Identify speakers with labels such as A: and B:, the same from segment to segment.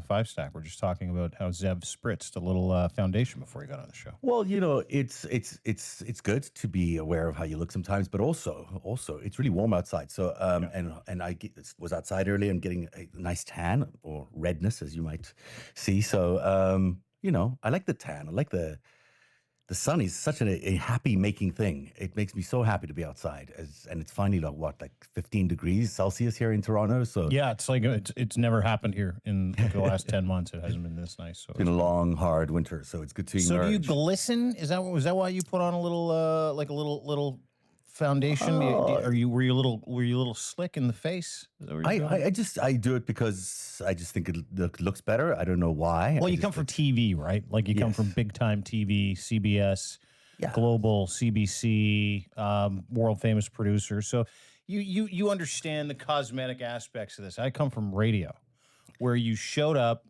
A: Five Stack. We're just talking about how Zev spritzed a little foundation before he got on the show.
B: Well, it's good to be aware of how you look sometimes, but also it's really warm outside. So and was outside earlier and getting a nice tan or redness, as you might see. So I like the tan. I like the sun is such a happy making thing. It makes me so happy to be outside, and it's finally like 15 degrees Celsius here in Toronto. So
A: yeah, it's like it's never happened here in the last 10 months. It hasn't been this nice. So
B: it's been a long, hard winter. So it's good to emerge.
A: So do you glisten? Was that why you put on a little like a little foundation? Were you a little slick in the face? Is that what you're doing?
B: I do it because I just think it looks better. I don't know why.
A: Well, you come from TV, right? Like you come from big time TV, CBS, Global, CBC, world famous producer. So you understand the cosmetic aspects of this. I come from radio, where you showed up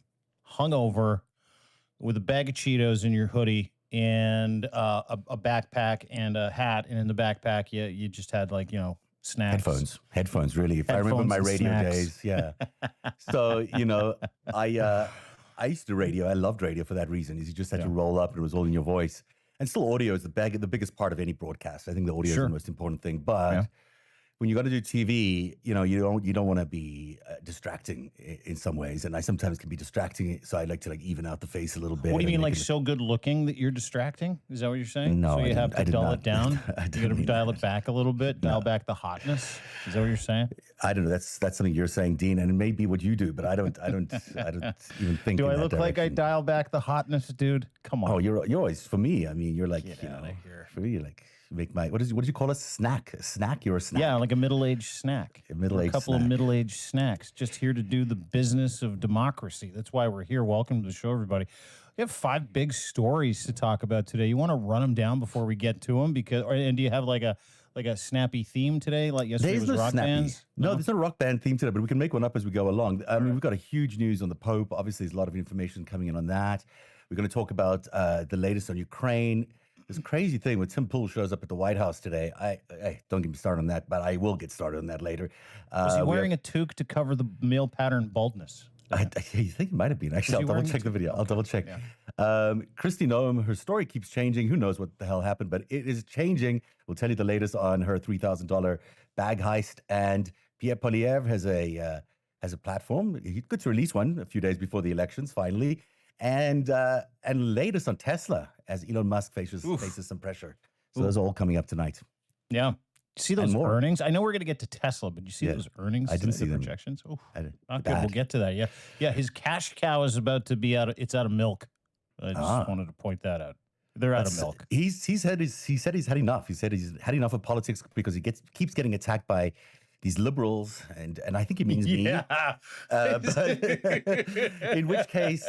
A: hungover with a bag of Cheetos in your hoodie and a backpack and a hat, and in the backpack you just had snacks.
B: Headphones, really. If I remember my radio days, yeah. So, I used to do radio. I loved radio for that reason. Is you just had to roll up and it was all in your voice. And still audio is the biggest part of any broadcast. I think the audio is the most important thing. But when you got to do TV, you don't want to be distracting in some ways, and I sometimes can be distracting. So I like to even out the face a little bit.
A: What do you mean, so good looking that you're distracting? Is that what you're saying?
B: No,
A: so you have to dull it down. You got to dial
B: that.
A: it back a little bit, dial back the hotness. Is that what you're saying?
B: I don't know. That's something you're saying, Dean, and it may be what you do, but I don't even think.
A: Do
B: in
A: I
B: that
A: look like I
B: direction.
A: dial back the hotness, dude? Come on.
B: Oh, you're always for me. I mean, you're like
A: Get outta here.
B: For me, like you make my what did you call a snack? A snack? You're a snack.
A: Yeah, like a middle-aged snack.
B: A
A: couple of middle-aged snacks. Just here to do the business of democracy. That's why we're here. Welcome to the show, everybody. We have 5 big stories to talk about today. You want to run them down before we get to them? And do you have like a snappy theme today? Like yesterday was rock bands?
B: No, there's not a rock band theme today, but we can make one up as we go along. I mean, we've got a huge news on the Pope. Obviously, there's a lot of information coming in on that. We're going to talk about the latest on Ukraine. This crazy thing when Tim Pool shows up at the White House today. I don't get me started on that, but I will get started on that later.
A: Was he wearing a toque to cover the male pattern baldness?
B: I think it might have been. Actually, I'll double check the video. I'll double check. Yeah. Christy Noem, her story keeps changing. Who knows what the hell happened, but it is changing. We'll tell you the latest on her $3,000 bag heist. And Pierre Poilievre has a platform. He's good to release one a few days before the elections, finally. And latest on Tesla as Elon Musk faces some pressure. So those are all coming up tonight.
A: Yeah. See those earnings? I know we're going to get to Tesla, but you see those earnings?
B: I didn't see them.
A: Projections? Oh, not good. We'll get to that. Yeah. His cash cow is about to be out of milk. I just wanted to point that out. They're out of milk.
B: He said he's had enough. He said he's had enough of politics because he keeps getting attacked by these liberals, and I think he means me. But in which case,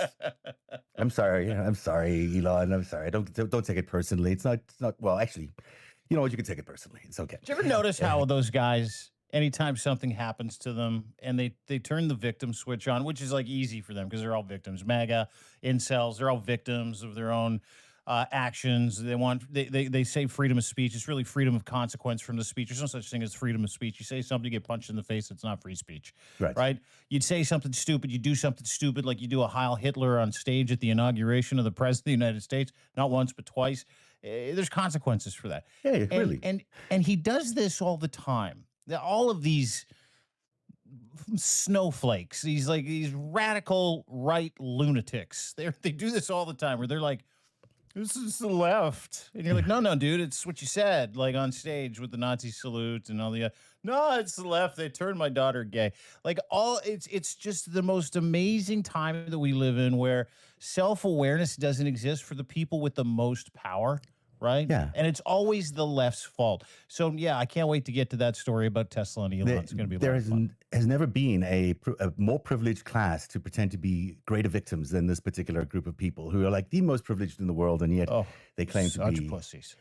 B: I'm sorry, Elon. I'm sorry. Don't take it personally. It's not. Well, actually, you know what? You can take it personally. It's okay.
A: Did you ever notice how those guys, anytime something happens to them, and they turn the victim switch on, which is like easy for them because they're all victims. MAGA, incels, they're all victims of their own actions. They say freedom of speech. It's really freedom of consequence from the speech. There's no such thing as freedom of speech. You say something, you get punched in the face. It's not free speech, right? You'd say something stupid. You do something stupid, like you do a Heil Hitler on stage at the inauguration of the president of the United States, not once but twice. There's consequences for that.
B: Yeah, really.
A: And he does this all the time. All of these snowflakes, these radical right lunatics. They do this all the time where they're like, this is the left. And you're like, no, dude, it's what you said, like on stage with the Nazi salute and all the no, it's the left. They turned my daughter gay. It's just the most amazing time that we live in where self-awareness doesn't exist for the people with the most power. Right?
B: Yeah.
A: And it's always the left's fault. So, yeah, I can't wait to get to that story about Tesla and Elon. It's going to be
B: There has never been a more privileged class to pretend to be greater victims than this particular group of people who are like the most privileged in the world, and yet they claim to be
A: pussies.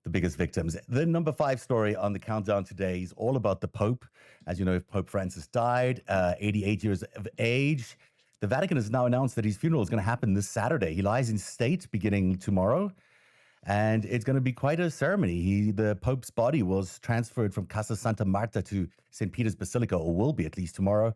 B: The biggest victims. The number 5 story on the countdown today is all about the Pope. As you know, Pope Francis died, 88 years of age. The Vatican has now announced that his funeral is going to happen this Saturday. He lies in state beginning tomorrow. And it's going to be quite a ceremony. The Pope's body was transferred from Casa Santa Marta to St. Peter's Basilica, or will be at least tomorrow,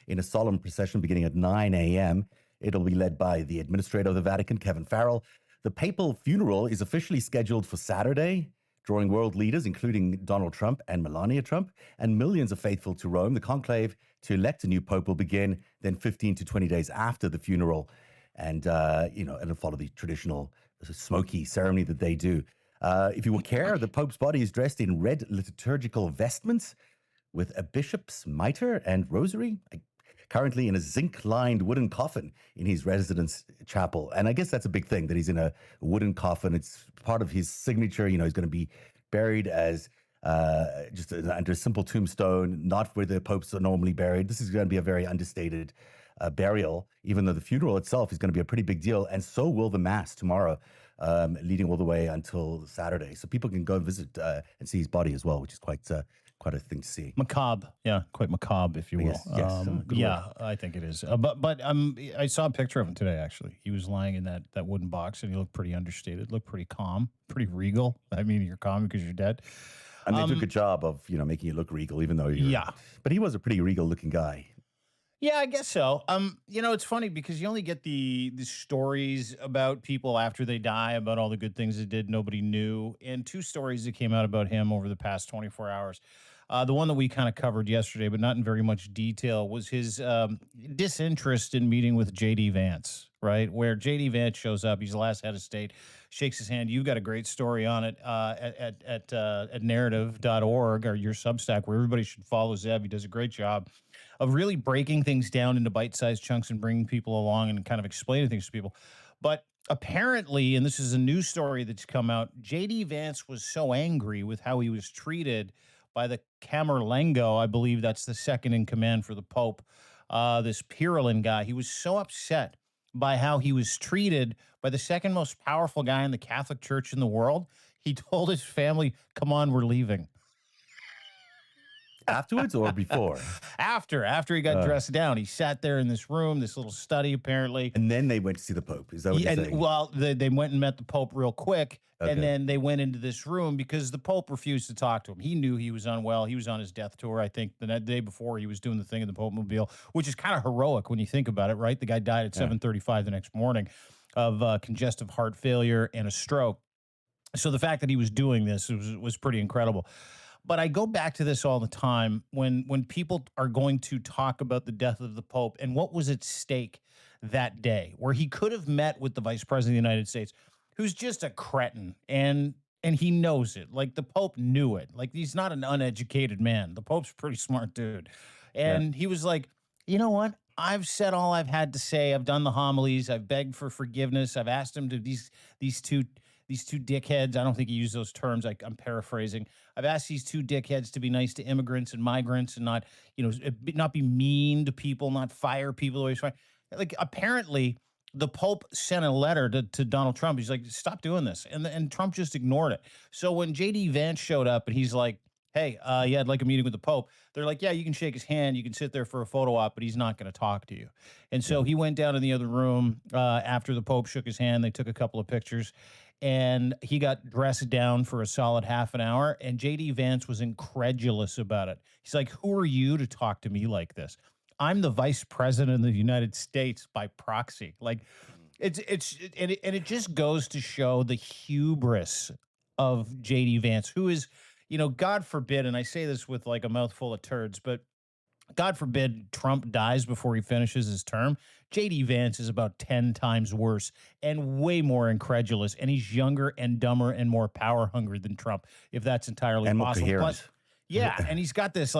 B: in a solemn procession beginning at 9 a.m. It'll be led by the administrator of the Vatican, Kevin Farrell. The papal funeral is officially scheduled for Saturday, drawing world leaders, including Donald Trump and Melania Trump, and millions of faithful to Rome. The conclave to elect a new pope will begin then 15 to 20 days after the funeral. And, it'll follow the traditional smoky ceremony that they do. If you will care, the Pope's body is dressed in red liturgical vestments with a bishop's mitre and rosary, currently in a zinc-lined wooden coffin in his residence chapel. And I guess that's a big thing, that he's in a wooden coffin. It's part of his signature. He's going to be buried as just under a simple tombstone, not where the popes are normally buried. This is going to be a very understated burial, even though the funeral itself is going to be a pretty big deal. And so will the mass tomorrow, leading all the way until Saturday. So people can go and visit and see his body as well, which is quite a thing to see.
A: Macabre. Yeah, quite macabre, if you will.
B: Yes,
A: I think it is. But I saw a picture of him today, actually. He was lying in that wooden box, and he looked pretty understated, looked pretty calm, pretty regal. I mean, you're calm because you're dead.
B: And they do a good job of, making you look regal, even though you're...
A: Yeah.
B: But he was a pretty regal-looking guy.
A: Yeah, I guess so. It's funny because you only get the stories about people after they die, about all the good things they did nobody knew, and 2 stories that came out about him over the past 24 hours. The one that we kind of covered yesterday, but not in very much detail, was his disinterest in meeting with J.D. Vance, right? Where J.D. Vance shows up, he's the last head of state, shakes his hand. You've got a great story on it at narrative.org, or your Substack, where everybody should follow Zev. He does a great job of really breaking things down into bite-sized chunks and bringing people along and kind of explaining things to people. But apparently, and this is a new story that's come out, J.D. Vance was so angry with how he was treated by the Camerlengo, I believe that's the second in command for the Pope, this Pirulin guy. He was so upset by how he was treated by the second most powerful guy in the Catholic Church in the world. He told his family, "Come on, we're leaving."
B: Afterwards or before?
A: After he got dressed down. He sat there in this room, this little study, apparently.
B: And then they went to see the Pope. Is that what you're saying?
A: Well, they went and met the Pope real quick, and then they went into this room because the Pope refused to talk to him. He knew he was unwell. He was on his death tour, I think, the day before he was doing the thing in the Pope Mobile, which is kind of heroic when you think about it, right? The guy died at 7:35 the next morning of congestive heart failure and a stroke. So the fact that he was doing this was pretty incredible. But I go back to this all the time when people are going to talk about the death of the Pope and what was at stake that day, where he could have met with the Vice President of the United States, who's just a cretin, and he knows it. Like, the Pope knew it. Like, he's not an uneducated man. The Pope's a pretty smart dude. And he was like, you know what? I've said all I've had to say. I've done the homilies. I've begged for forgiveness. I've asked him to these two dickheads. I don't think he used those terms. I'm paraphrasing. I've asked these 2 dickheads to be nice to immigrants and migrants and not be mean to people, not fire people. Like, apparently the Pope sent a letter to Donald Trump. He's like, stop doing this. And Trump just ignored it. So when J.D. Vance showed up and he's like, hey, I'd like a meeting with the Pope. They're like, yeah, you can shake his hand. You can sit there for a photo op, but he's not going to talk to you. And so he went down in the other room after the Pope shook his hand. They took a couple of pictures. And he got dressed down for a solid half an hour, and J.D. Vance was incredulous about it. He's like, who are you to talk to me like this? I'm the Vice President of the United States by proxy. Like, it just goes to show the hubris of J.D. Vance, who is, God forbid, and I say this with like a mouthful of turds, but God forbid Trump dies before he finishes his term. J.D. Vance is about 10 times worse and way more incredulous, and he's younger and dumber and more power hungry than Trump, if that's entirely possible. But, and he's got this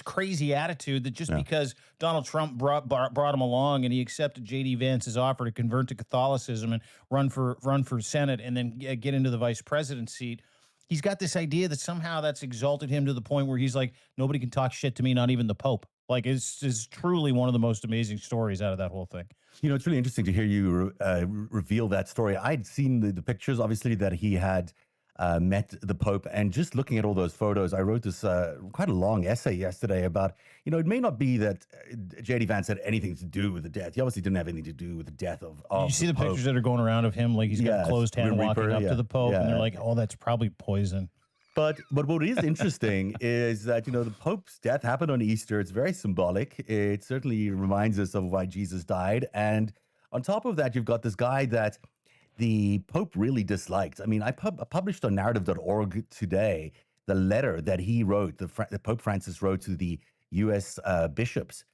A: crazy attitude that just because Donald Trump brought him along and he accepted J.D. Vance's offer to convert to Catholicism and run for Senate and then get into the vice president seat, he's got this idea that somehow that's exalted him to the point where he's like, nobody can talk shit to me, not even the Pope. Like, it's truly one of the most amazing stories out of that whole thing.
B: It's really interesting to hear you reveal that story. I'd seen the pictures, obviously, that he had met the Pope. And just looking at all those photos, I wrote this quite a long essay yesterday about, it may not be that J.D. Vance had anything to do with the death. He obviously didn't have anything to do with the death of
A: you see the pictures that are going around of him, like he's got a closed hand walking up to the Pope, and they're like, oh, that's probably poison.
B: But what is interesting is that, the Pope's death happened on Easter. It's very symbolic. It certainly reminds us of why Jesus died. And on top of that, you've got this guy that the Pope really disliked. I mean, I published on narrative.org today the letter that he wrote, the Pope Francis wrote to the U.S. Bishops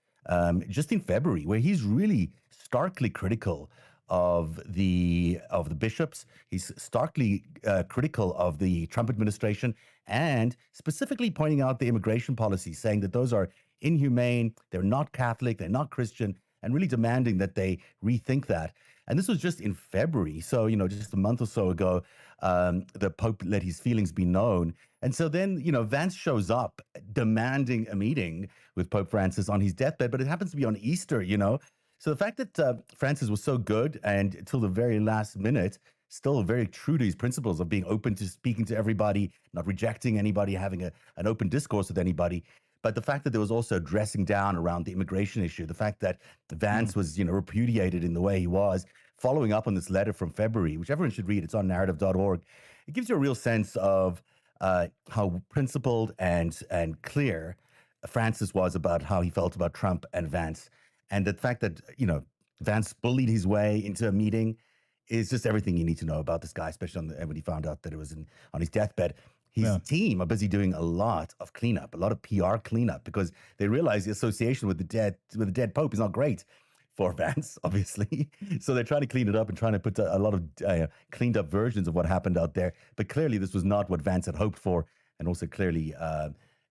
B: just in February, where he's really starkly critical of the bishops. He's starkly critical of the Trump administration, and specifically pointing out the immigration policy, saying that those are inhumane, they're not Catholic, they're not Christian, and really demanding that they rethink that. And this was just in February. So, just a month or so ago, the Pope let his feelings be known. And so then, Vance shows up demanding a meeting with Pope Francis on his deathbed, but it happens to be on Easter, So the fact that Francis was so good and until the very last minute, still very true to his principles of being open to speaking to everybody, not rejecting anybody, having an open discourse with anybody. But the fact that there was also dressing down around the immigration issue, the fact that Vance was, repudiated in the way he was, following up on this letter from February, which everyone should read. It's on narrative.org. It gives you a real sense of how principled and clear Francis was about how he felt about Trump and Vance. And the fact that, Vance bullied his way into a meeting is just everything you need to know about this guy, especially when he found out that it was on his deathbed. His team are busy doing a lot of cleanup, a lot of PR cleanup, because they realize the association with the dead Pope is not great for Vance, obviously. So they're trying to clean it up and trying to put a lot of cleaned up versions of what happened out there. But clearly, this was not what Vance had hoped for, and also clearly,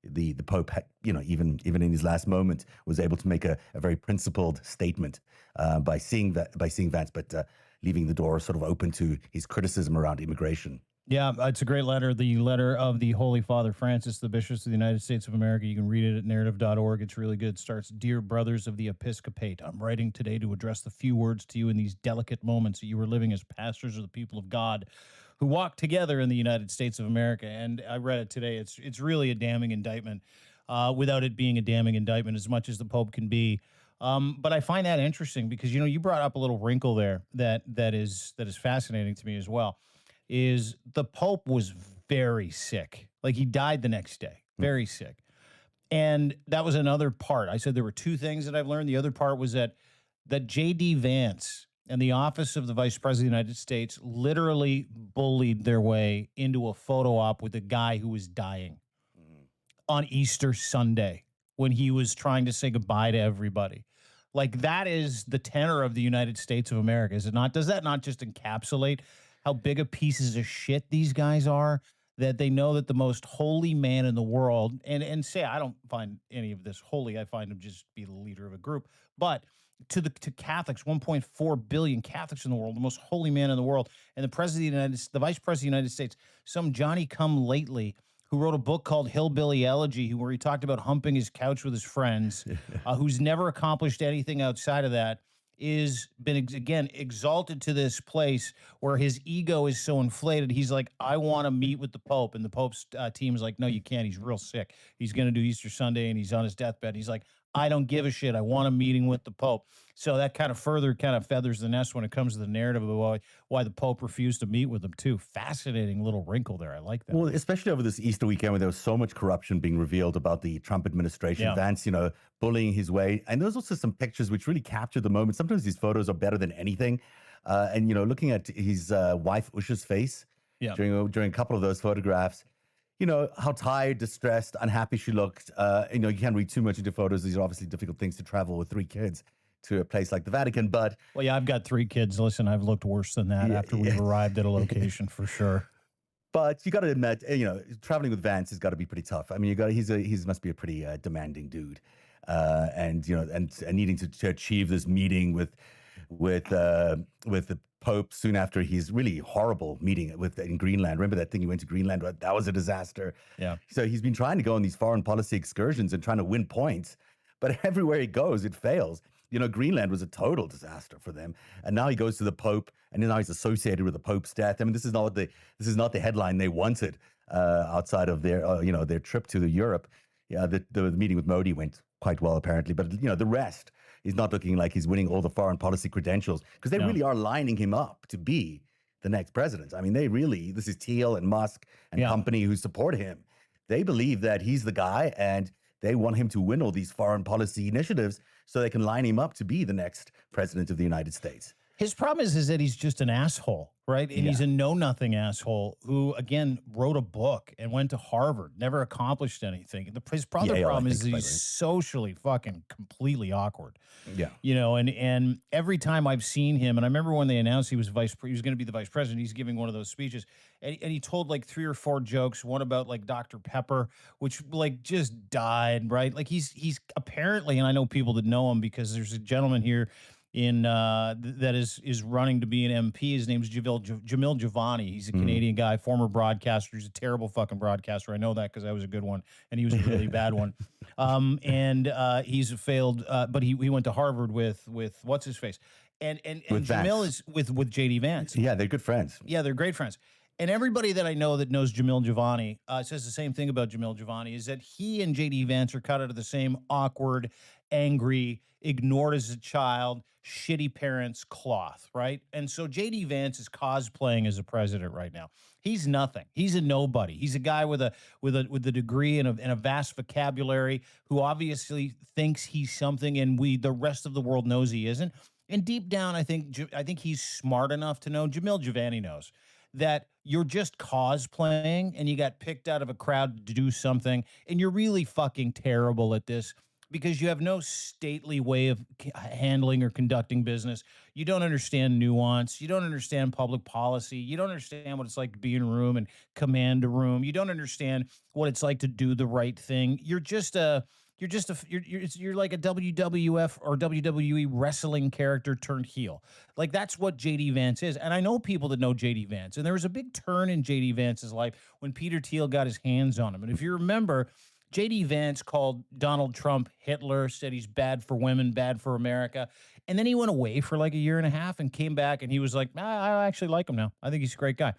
B: the Pope, even in his last moment, was able to make a very principled statement by seeing Vance, but leaving the door sort of open to his criticism around immigration.
A: Yeah, it's a great letter. The letter of the Holy Father Francis, the bishops of the United States of America. You can read it at narrative.org. It's really good. It starts, "Dear brothers of the Episcopate, I'm writing today to address the few words to you in these delicate moments that you are living as pastors of the people of God who walk together in the United States of America." And I read it today. It's really a damning indictment, without it being a damning indictment as much as the Pope can be. But I find that interesting because, you brought up a little wrinkle there that is fascinating to me as well. Is the Pope was very sick. Like, he died the next day, very sick. And that was another part. I said there were two things that I've learned. The other part was that J.D. Vance and the office of the Vice President of the United States literally bullied their way into a photo op with a guy who was dying on Easter Sunday when he was trying to say goodbye to everybody. Like, that is the tenor of the United States of America, is it not? Does that not just encapsulate how big of pieces of shit these guys are, that they know that the most holy man in the world, and say, I don't find any of this holy, I find him just be the leader of a group, but to Catholics, 1.4 billion Catholics in the world, the most holy man in the world, and the the Vice President of the United States, some Johnny come lately who wrote a book called Hillbilly Elegy, where he talked about humping his couch with his friends, who's never accomplished anything outside of that, is been again exalted to this place where his ego is so inflated. He's like, I want to meet with the Pope, and the Pope's team is like, no, you can't. He's real sick. He's going to do Easter Sunday, and he's on his deathbed. He's like, I don't give a shit. I want a meeting with the Pope. So that kind of further feathers the nest when it comes to the narrative of why the Pope refused to meet with him too. Fascinating little wrinkle there. I like that.
B: Well, especially over this Easter weekend where there was so much corruption being revealed about the Trump administration. Yeah. Vance, bullying his way. And there's also some pictures which really captured the moment. Sometimes these photos are better than anything. And, looking at his wife, Usha's face during a couple of those photographs, how tired, distressed, unhappy she looked. You can't read too much into photos. These are obviously difficult things to travel with 3 kids to a place like the Vatican. But
A: well, yeah, I've got 3 kids. Listen, I've looked worse than that after we've arrived at a location for sure.
B: But you got to admit, traveling with Vance has got to be pretty tough. I mean, he must be a pretty demanding dude, and needing to achieve this meeting with the Pope soon after his really horrible meeting in Greenland. Remember that thing he went to Greenland? That was a disaster.
A: Yeah.
B: So he's been trying to go on these foreign policy excursions and trying to win points, but everywhere he goes, it fails. Greenland was a total disaster for them, and now he goes to the Pope, and now he's associated with the Pope's death. I mean, this is not the headline they wanted outside of their trip to Europe. Yeah, the meeting with Modi went quite well apparently, but the rest is not looking like he's winning all the foreign policy credentials, because they really are lining him up to be the next president. I mean, this is Thiel and Musk and company who support him. They believe that he's the guy, and they want him to win all these foreign policy initiatives so they can line him up to be the next president of the United States.
A: His problem is that he's just an asshole, right? And he's a know-nothing asshole who, again, wrote a book and went to Harvard, never accomplished anything. His problem is that he's socially fucking completely awkward.
B: Yeah.
A: You know, and every time I've seen him, and I remember when they announced he was going to be the vice president, he's giving one of those speeches, and he told like 3 or 4 jokes, one about like Dr. Pepper, which like just died, right? Like he's apparently, and I know people that know him because there's a gentleman here that is running to be an MP. His name's Jamil Giovanni. He's a Canadian guy, former broadcaster. He's a terrible fucking broadcaster. I know that because I was a good one, and he was a really bad one. He's failed, but he went to Harvard with what's his face, and Jamil is with JD Vance.
B: Yeah, they're good friends.
A: Yeah, they're great friends. And everybody that I know that knows Jamil Giovanni says the same thing about Jamil Giovanni, is that he and JD Vance are cut out of the same awkward, angry, ignored as a child, shitty parents cloth, right? And so JD Vance is cosplaying as a president right now. He's nothing. He's a nobody. He's a guy with a degree and a vast vocabulary who obviously thinks he's something, and the rest of the world knows he isn't. And deep down, I think he's smart enough to know, Jamil Giovanni knows, that you're just cosplaying and you got picked out of a crowd to do something, and you're really fucking terrible at this because you have no stately way of handling or conducting business. You don't understand nuance. You don't understand public policy. You don't understand what it's like to be in a room and command a room. You don't understand what it's like to do the right thing. You're like a WWF or WWE wrestling character turned heel. Like that's what JD Vance is. And I know people that know JD Vance. And there was a big turn in JD Vance's life when Peter Thiel got his hands on him. And if you remember, JD Vance called Donald Trump Hitler, said he's bad for women, bad for America. And then he went away for like a year and a half and came back and he was like, I actually like him now. I think he's a great guy.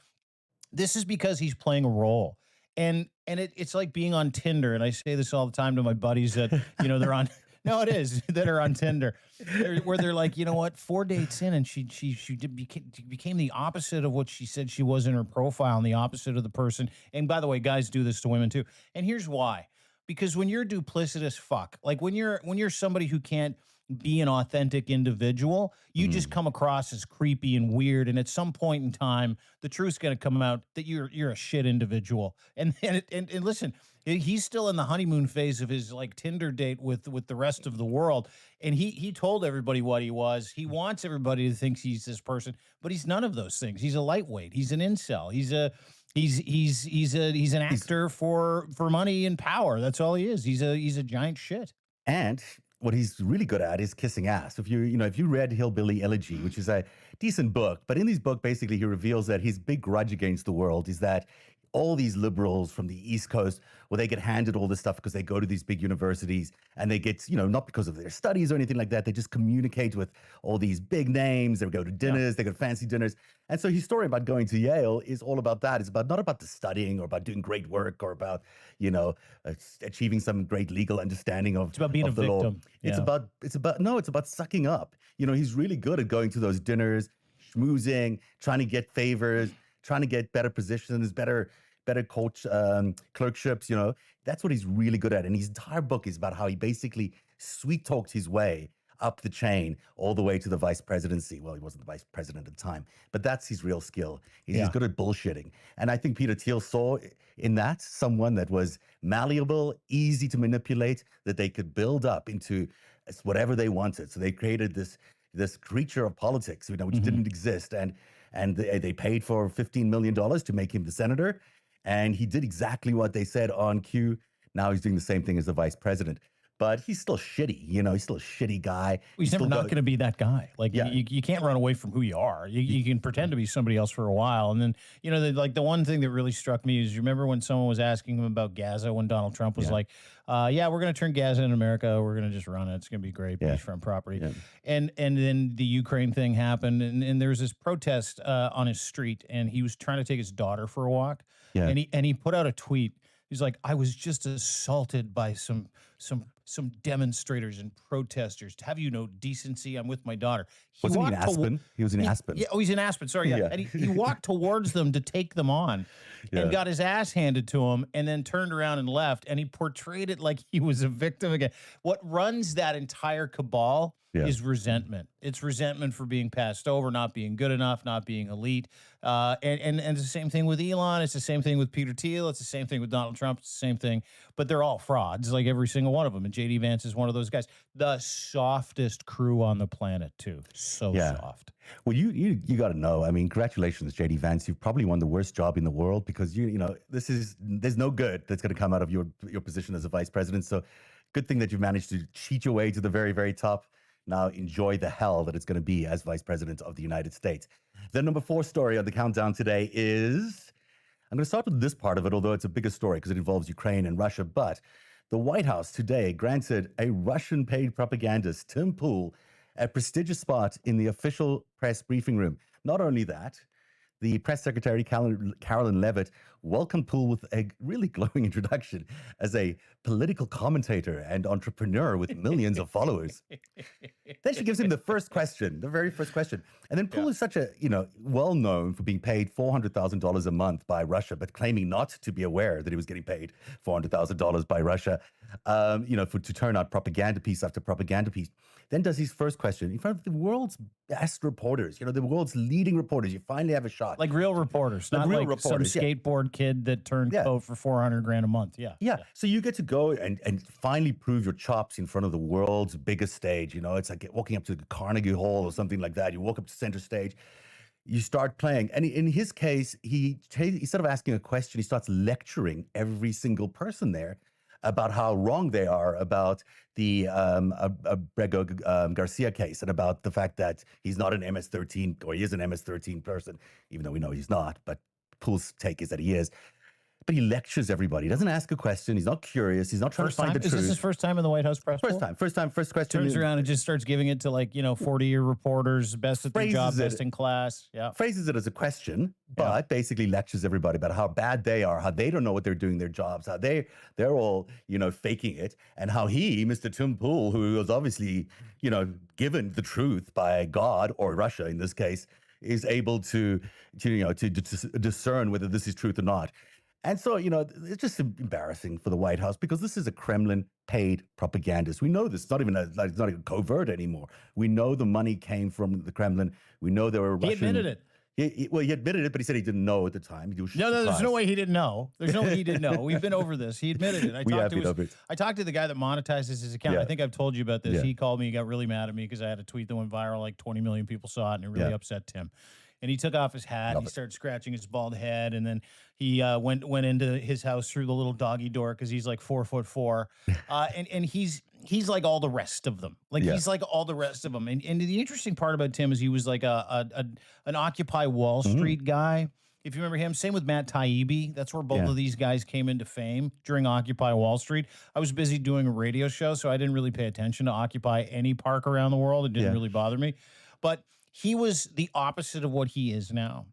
A: This is because he's playing a role. And it's like being on Tinder. And I say this all the time to my buddies that, they're on, no, it is, that are on Tinder, where they're like, you know what, 4 dates in and she became the opposite of what she said she was in her profile, and the opposite of the person. And by the way, guys do this to women too. And here's why. Because when you're duplicitous fuck, like when you're somebody who can't be an authentic individual, you just come across as creepy and weird. And at some point in time, the truth's going to come out that you're a shit individual. And listen, he's still in the honeymoon phase of his like Tinder date with the rest of the world. And he told everybody what he was. He wants everybody to think he's this person, but he's none of those things. He's a lightweight. He's an incel. He's an actor for money and power. That's all he is. He's a giant shit.
B: And what he's really good at is kissing ass. If you read Hillbilly Elegy, which is a decent book, but in this book, basically he reveals that his big grudge against the world is that all these liberals from the East Coast, well, they get handed all this stuff because they go to these big universities and they get, not because of their studies or anything like that. They just communicate with all these big names. They go to dinners, they go to fancy dinners. And so his story about going to Yale is all about that. It's not about the studying or about doing great work or about, achieving some great legal understanding of,
A: it's about being a victim.
B: Law. Yeah. It's about sucking up. He's really good at going to those dinners, schmoozing, trying to get favors, trying to get better positions, better coach clerkships. That's what he's really good at. And his entire book is about how he basically sweet talked his way up the chain all the way to the vice presidency. Well, he wasn't the vice president at the time, but that's his real skill. He's good at bullshitting. And I think Peter Thiel saw in that someone that was malleable, easy to manipulate, that they could build up into whatever they wanted. So they created this creature of politics, which didn't exist. And they paid for $15 million to make him the senator. And he did exactly what they said on cue. Now he's doing the same thing as the vice president. But he's still shitty, he's still a shitty guy.
A: He's never not going to be that guy. Like, you can't run away from who you are. You can pretend to be somebody else for a while. And then, the one thing that really struck me is, you remember when someone was asking him about Gaza when Donald Trump was like, we're going to turn Gaza in America. We're going to just run it. It's going to be great. Beachfront property. Yeah. And then the Ukraine thing happened. And there was this protest on his street. And he was trying to take his daughter for a walk. Yeah. And he put out a tweet. He's like, I was just assaulted by some some demonstrators and protesters. To have you know decency, I'm with my daughter.
B: Wasn't he in Aspen? He was in Aspen.
A: Yeah, oh, he's in Aspen. Sorry, yeah. And he walked towards them to take them on and got his ass handed to him and then turned around and left. And he portrayed it like he was a victim again. What runs that entire cabal is resentment. It's resentment for being passed over, not being good enough, not being elite. And it's the same thing with Elon. It's the same thing with Peter Thiel. It's the same thing with Donald Trump. It's the same thing. But they're all frauds, like every single one of them. And J.D. Vance is one of those guys. The softest crew on the planet, too. So soft.
B: Well, you got to know. I mean, congratulations, J.D. Vance. You've probably won the worst job in the world because you know there's no good that's going to come out of your position as a vice president. So, good thing that you've managed to cheat your way to the very, very top. Now enjoy the hell that it's going to be as vice president of the United States. The number 4 story on the countdown today is, I'm going to start with this part of it, although it's a bigger story because it involves Ukraine and Russia. But the White House today granted a Russian-paid propagandist, Tim Pool, a prestigious spot in the official press briefing room. Not only that, the press secretary, Carolyn Levitt, welcomed Pool with a really glowing introduction as a political commentator and entrepreneur with millions of followers. Then she gives him the first question, the very first question. And then Pool is such a, well known for being paid $400,000 a month by Russia, but claiming not to be aware that he was getting paid $400,000 by Russia, to turn out propaganda piece after propaganda piece. Then does his first question in front of the world's best reporters, the world's leading reporters. You finally have a shot.
A: Like real reporters, not real like reporters, some skateboard kid that turned coat for $400,000 a month. Yeah.
B: So you get to go and finally prove your chops in front of the world's biggest stage. It's like walking up to the Carnegie Hall or something like that. You walk up to center stage, you start playing. And in his case, instead of asking a question, he starts lecturing every single person there about how wrong they are about the Abrego Garcia case and about the fact that he's not an MS-13, or he is an MS-13 person, even though we know he's not, but Pool's take is that he is. But he lectures everybody. He doesn't ask a question. He's not curious. He's not trying to find the truth.
A: Is this his first time in the White House press pool?
B: First question.
A: Turns around and just starts giving it to 40-year reporters, best at their job, best in class. Yeah.
B: Phrases it as a question, but basically lectures everybody about how bad they are, how they don't know what they're doing their jobs, how they're all, faking it, and how he, Mr. Tim Pool, who was obviously, given the truth by God or Russia in this case, is able to discern whether this is truth or not. And so, it's just embarrassing for the White House because this is a Kremlin-paid propagandist. We know this. It's not even covert anymore. We know the money came from the Kremlin. We know there were Russian...
A: He admitted it.
B: He admitted it, but he said he didn't know at the time.
A: There's no way he didn't know. There's no way he didn't know. We've been over this. He admitted it. I talked to the guy that monetizes his account. I think I've told you about this. He called me. He got really mad at me because I had a tweet that went viral. Like 20 million people saw it, and it really upset Tim. And he took off his hat. He started scratching his bald head, and then he went into his house through the little doggy door because he's like 4'4", and he's like all the rest of them. He's like all the rest of them. And the interesting part about Tim is he was like an Occupy Wall Street guy. If you remember him, same with Matt Taibbi. That's where both of these guys came into fame during Occupy Wall Street. I was busy doing a radio show, so I didn't really pay attention to Occupy any park around the world. It didn't really bother me, but he was the opposite of what he is now.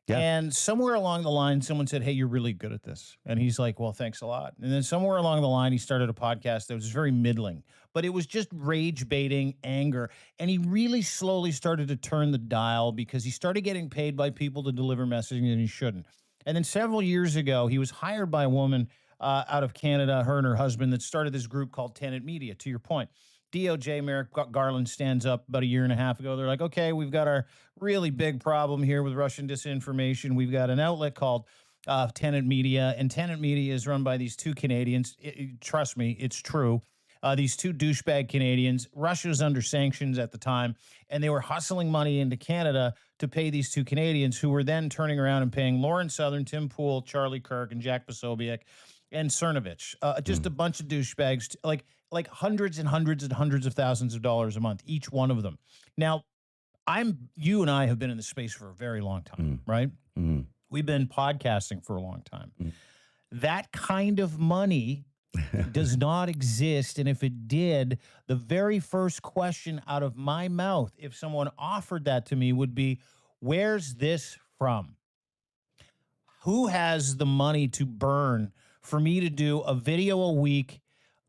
A: Yeah. And somewhere along the line, someone said, hey, you're really good at this. And he's like, well, thanks a lot. And then somewhere along the line, he started a podcast that was very middling, but it was just rage baiting, anger. And he really slowly started to turn the dial because he started getting paid by people to deliver messaging that he shouldn't. And then several years ago, he was hired by a woman out of Canada, her and her husband, that started this group called Tenet Media, to your point. DOJ, Merrick Garland stands up about a year and a half ago. They're like, okay, we've got our really big problem here with Russian disinformation. We've got an outlet called Tenet Media, and Tenet Media is run by these two Canadians. Trust me, it's true. These two douchebag Canadians. Russia was under sanctions at the time, and they were hustling money into Canada to pay these two Canadians, who were then turning around and paying Lauren Southern, Tim Pool, Charlie Kirk, and Jack Posobiec, and Cernovich. Just a bunch of douchebags, like hundreds and hundreds and hundreds of thousands of dollars a month, each one of them. Now, you and I have been in the space for a very long time, right? We've been podcasting for a long time. That kind of money does not exist. And if it did, the very first question out of my mouth, if someone offered that to me, would be, where's this from? Who has the money to burn for me to do a video a week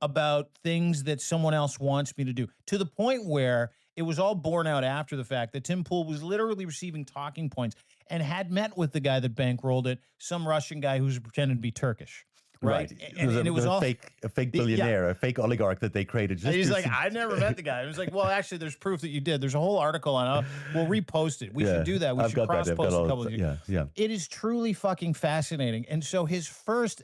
A: about things that someone else wants me to do, to the point where it was all borne out after the fact that Tim Pool was literally receiving talking points and had met with the guy that bankrolled it, some Russian guy who's pretending to be Turkish. Right.
B: And it was all a fake billionaire, a fake oligarch that they created.
A: He's like, I never met the guy. It was like, well, actually, there's proof that you did. There's a whole article on we'll repost it. We should do that. We should cross post a couple of you.
B: Yeah.
A: It is truly fucking fascinating. And so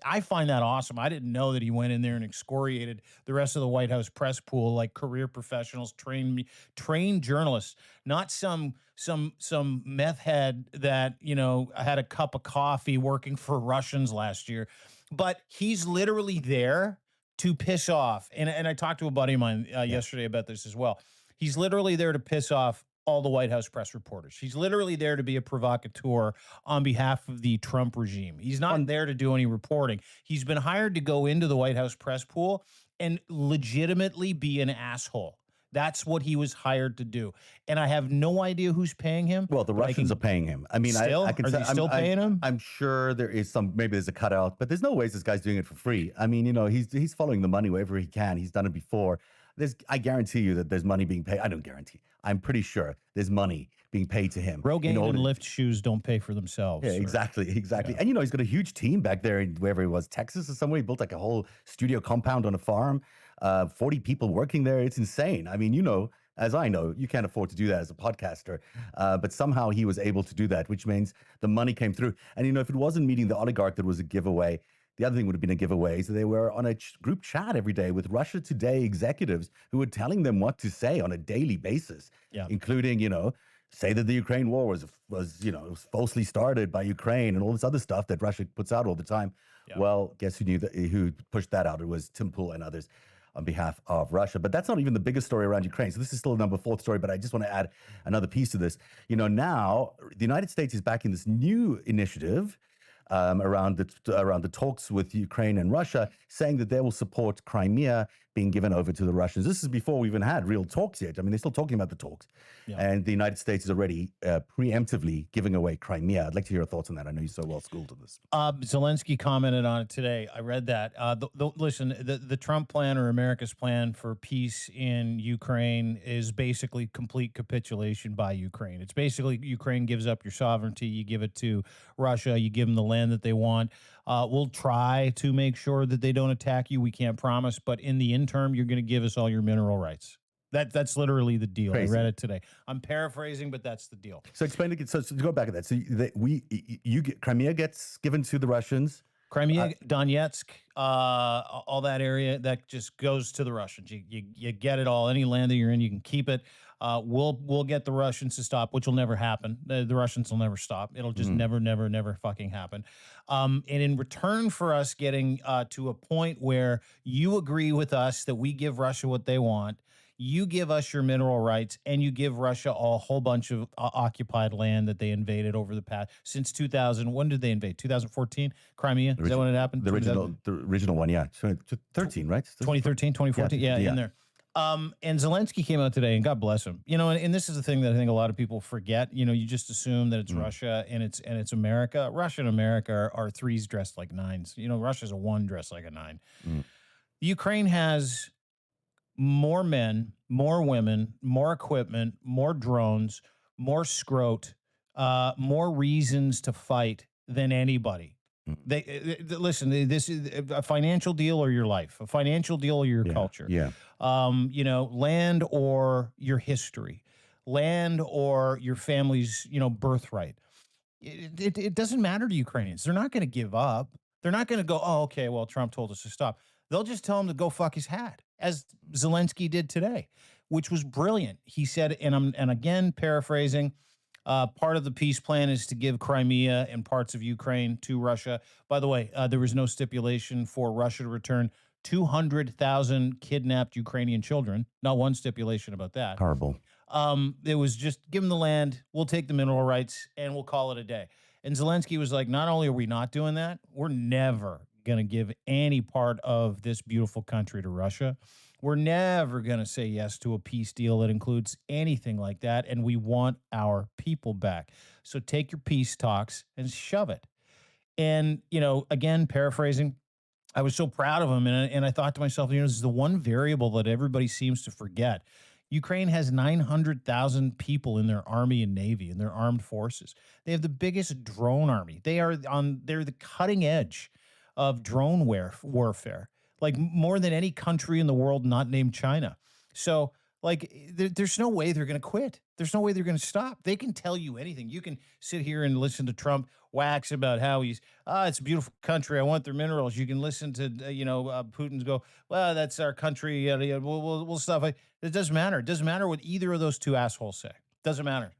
A: I find that awesome. I didn't know that he went in there and excoriated the rest of the White House press pool, like career professionals, trained journalists, not some meth head that, had a cup of coffee working for Russians last year. But he's literally there to piss off. And I talked to a buddy of mine yesterday about this as well. He's literally there to piss off all the White House press reporters. He's literally there to be a provocateur on behalf of the Trump regime. He's not there to do any reporting. He's been hired to go into the White House press pool and legitimately be an asshole. That's what he was hired to do. And I have no idea who's paying him.
B: Well, the Russians are paying him. I mean, I can say,
A: still paying him?
B: I'm sure there is maybe there's a cutout, but there's no ways this guy's doing it for free. I mean, he's following the money wherever he can. He's done it before. I guarantee you that there's money being paid. I don't guarantee. I'm pretty sure there's money being paid to him.
A: Rogaine and Lyft shoes don't pay for themselves.
B: Yeah, exactly. Yeah. And, he's got a huge team back there in wherever he was, Texas or somewhere. He built like a whole studio compound on a farm, 40 people working there. It's insane. I mean, as I know, you can't afford to do that as a podcaster. But somehow he was able to do that, which means the money came through. And, if it wasn't meeting the oligarch that was a giveaway, the other thing would have been a giveaway. So they were on a group chat every day with Russia Today executives who were telling them what to say on a daily basis, including, say that the Ukraine war was falsely started by Ukraine and all this other stuff that Russia puts out all the time. Yeah. Well, guess who pushed that out? It was Tim Pool and others on behalf of Russia. But that's not even the biggest story around Ukraine. So this is still the number 4th story, but I just want to add another piece to this. Now the United States is backing this new initiative around the talks with Ukraine and Russia, saying that they will support Crimea being given over to the Russians. This is before we even had real talks yet. I mean, they're still talking about the talks. Yeah. And the United States is already preemptively giving away Crimea. I'd like to hear your thoughts on that. I know you're so well schooled on this.
A: Zelensky commented on it today. I read that. Listen, the Trump plan, or America's plan for peace in Ukraine, is basically complete capitulation by Ukraine. It's basically Ukraine gives up your sovereignty. You give it to Russia. You give them the land that they want. We'll try to make sure that they don't attack you. We can't promise. But in the interim, you're going to give us all your mineral rights. That's literally the deal. Crazy. I read it today. I'm paraphrasing, but that's the deal.
B: So explain it. So to go back to that. So Crimea gets given to the Russians.
A: Crimea, Donetsk, all that area, that just goes to the Russians. You get it all. Any land that you're in, you can keep it. We'll get the Russians to stop, which will never happen. The Russians will never stop. It'll just never fucking happen. And in return for us getting to a point where you agree with us that we give Russia what they want, you give us your mineral rights, and you give Russia a whole bunch of occupied land that they invaded over the past since 2000. When did they invade? 2014, Crimea. Is that when it happened?
B: The original one, yeah. 13, right?
A: 2013, 2014, yeah, in there. And Zelensky came out today, and God bless him. And this is the thing that I think a lot of people forget. You just assume that it's Russia and it's America. Russia and America are threes dressed like nines. Russia's a one dressed like a nine. Ukraine has more men, more women, more equipment, more drones, more scrote, more reasons to fight than anybody. Listen, this is a financial deal or your life, a financial deal or your culture.
B: Yeah.
A: Land or your history, land or your family's, birthright. It doesn't matter to Ukrainians. They're not going to give up. They're not going to go, oh, okay, well, Trump told us to stop. They'll just tell him to go fuck his hat, as Zelensky did today, which was brilliant. He said, and again, paraphrasing, part of the peace plan is to give Crimea and parts of Ukraine to Russia. By the way, there was no stipulation for Russia to return 200,000 kidnapped Ukrainian children. Not one stipulation about that.
B: Horrible.
A: It was just give them the land, we'll take the mineral rights, and we'll call it a day. And Zelensky was like, not only are we not doing that, we're never going to give any part of this beautiful country to Russia. We're never going to say yes to a peace deal that includes anything like that, and we want our people back. So take your peace talks and shove it. And, again, paraphrasing, I was so proud of him, and I thought to myself, this is the one variable that everybody seems to forget. Ukraine has 900,000 people in their army and navy, in their armed forces. They have the biggest drone army. They're the cutting edge of drone warfare, like more than any country in the world not named China. So, like, there's no way they're going to quit. There's no way they're going to stop. They can tell you anything. You can sit here and listen to Trump wax about how it's a beautiful country. I want their minerals. You can listen to, Putin's go, well, that's our country. We'll stop. It doesn't matter. It doesn't matter what either of those two assholes say. Doesn't matter.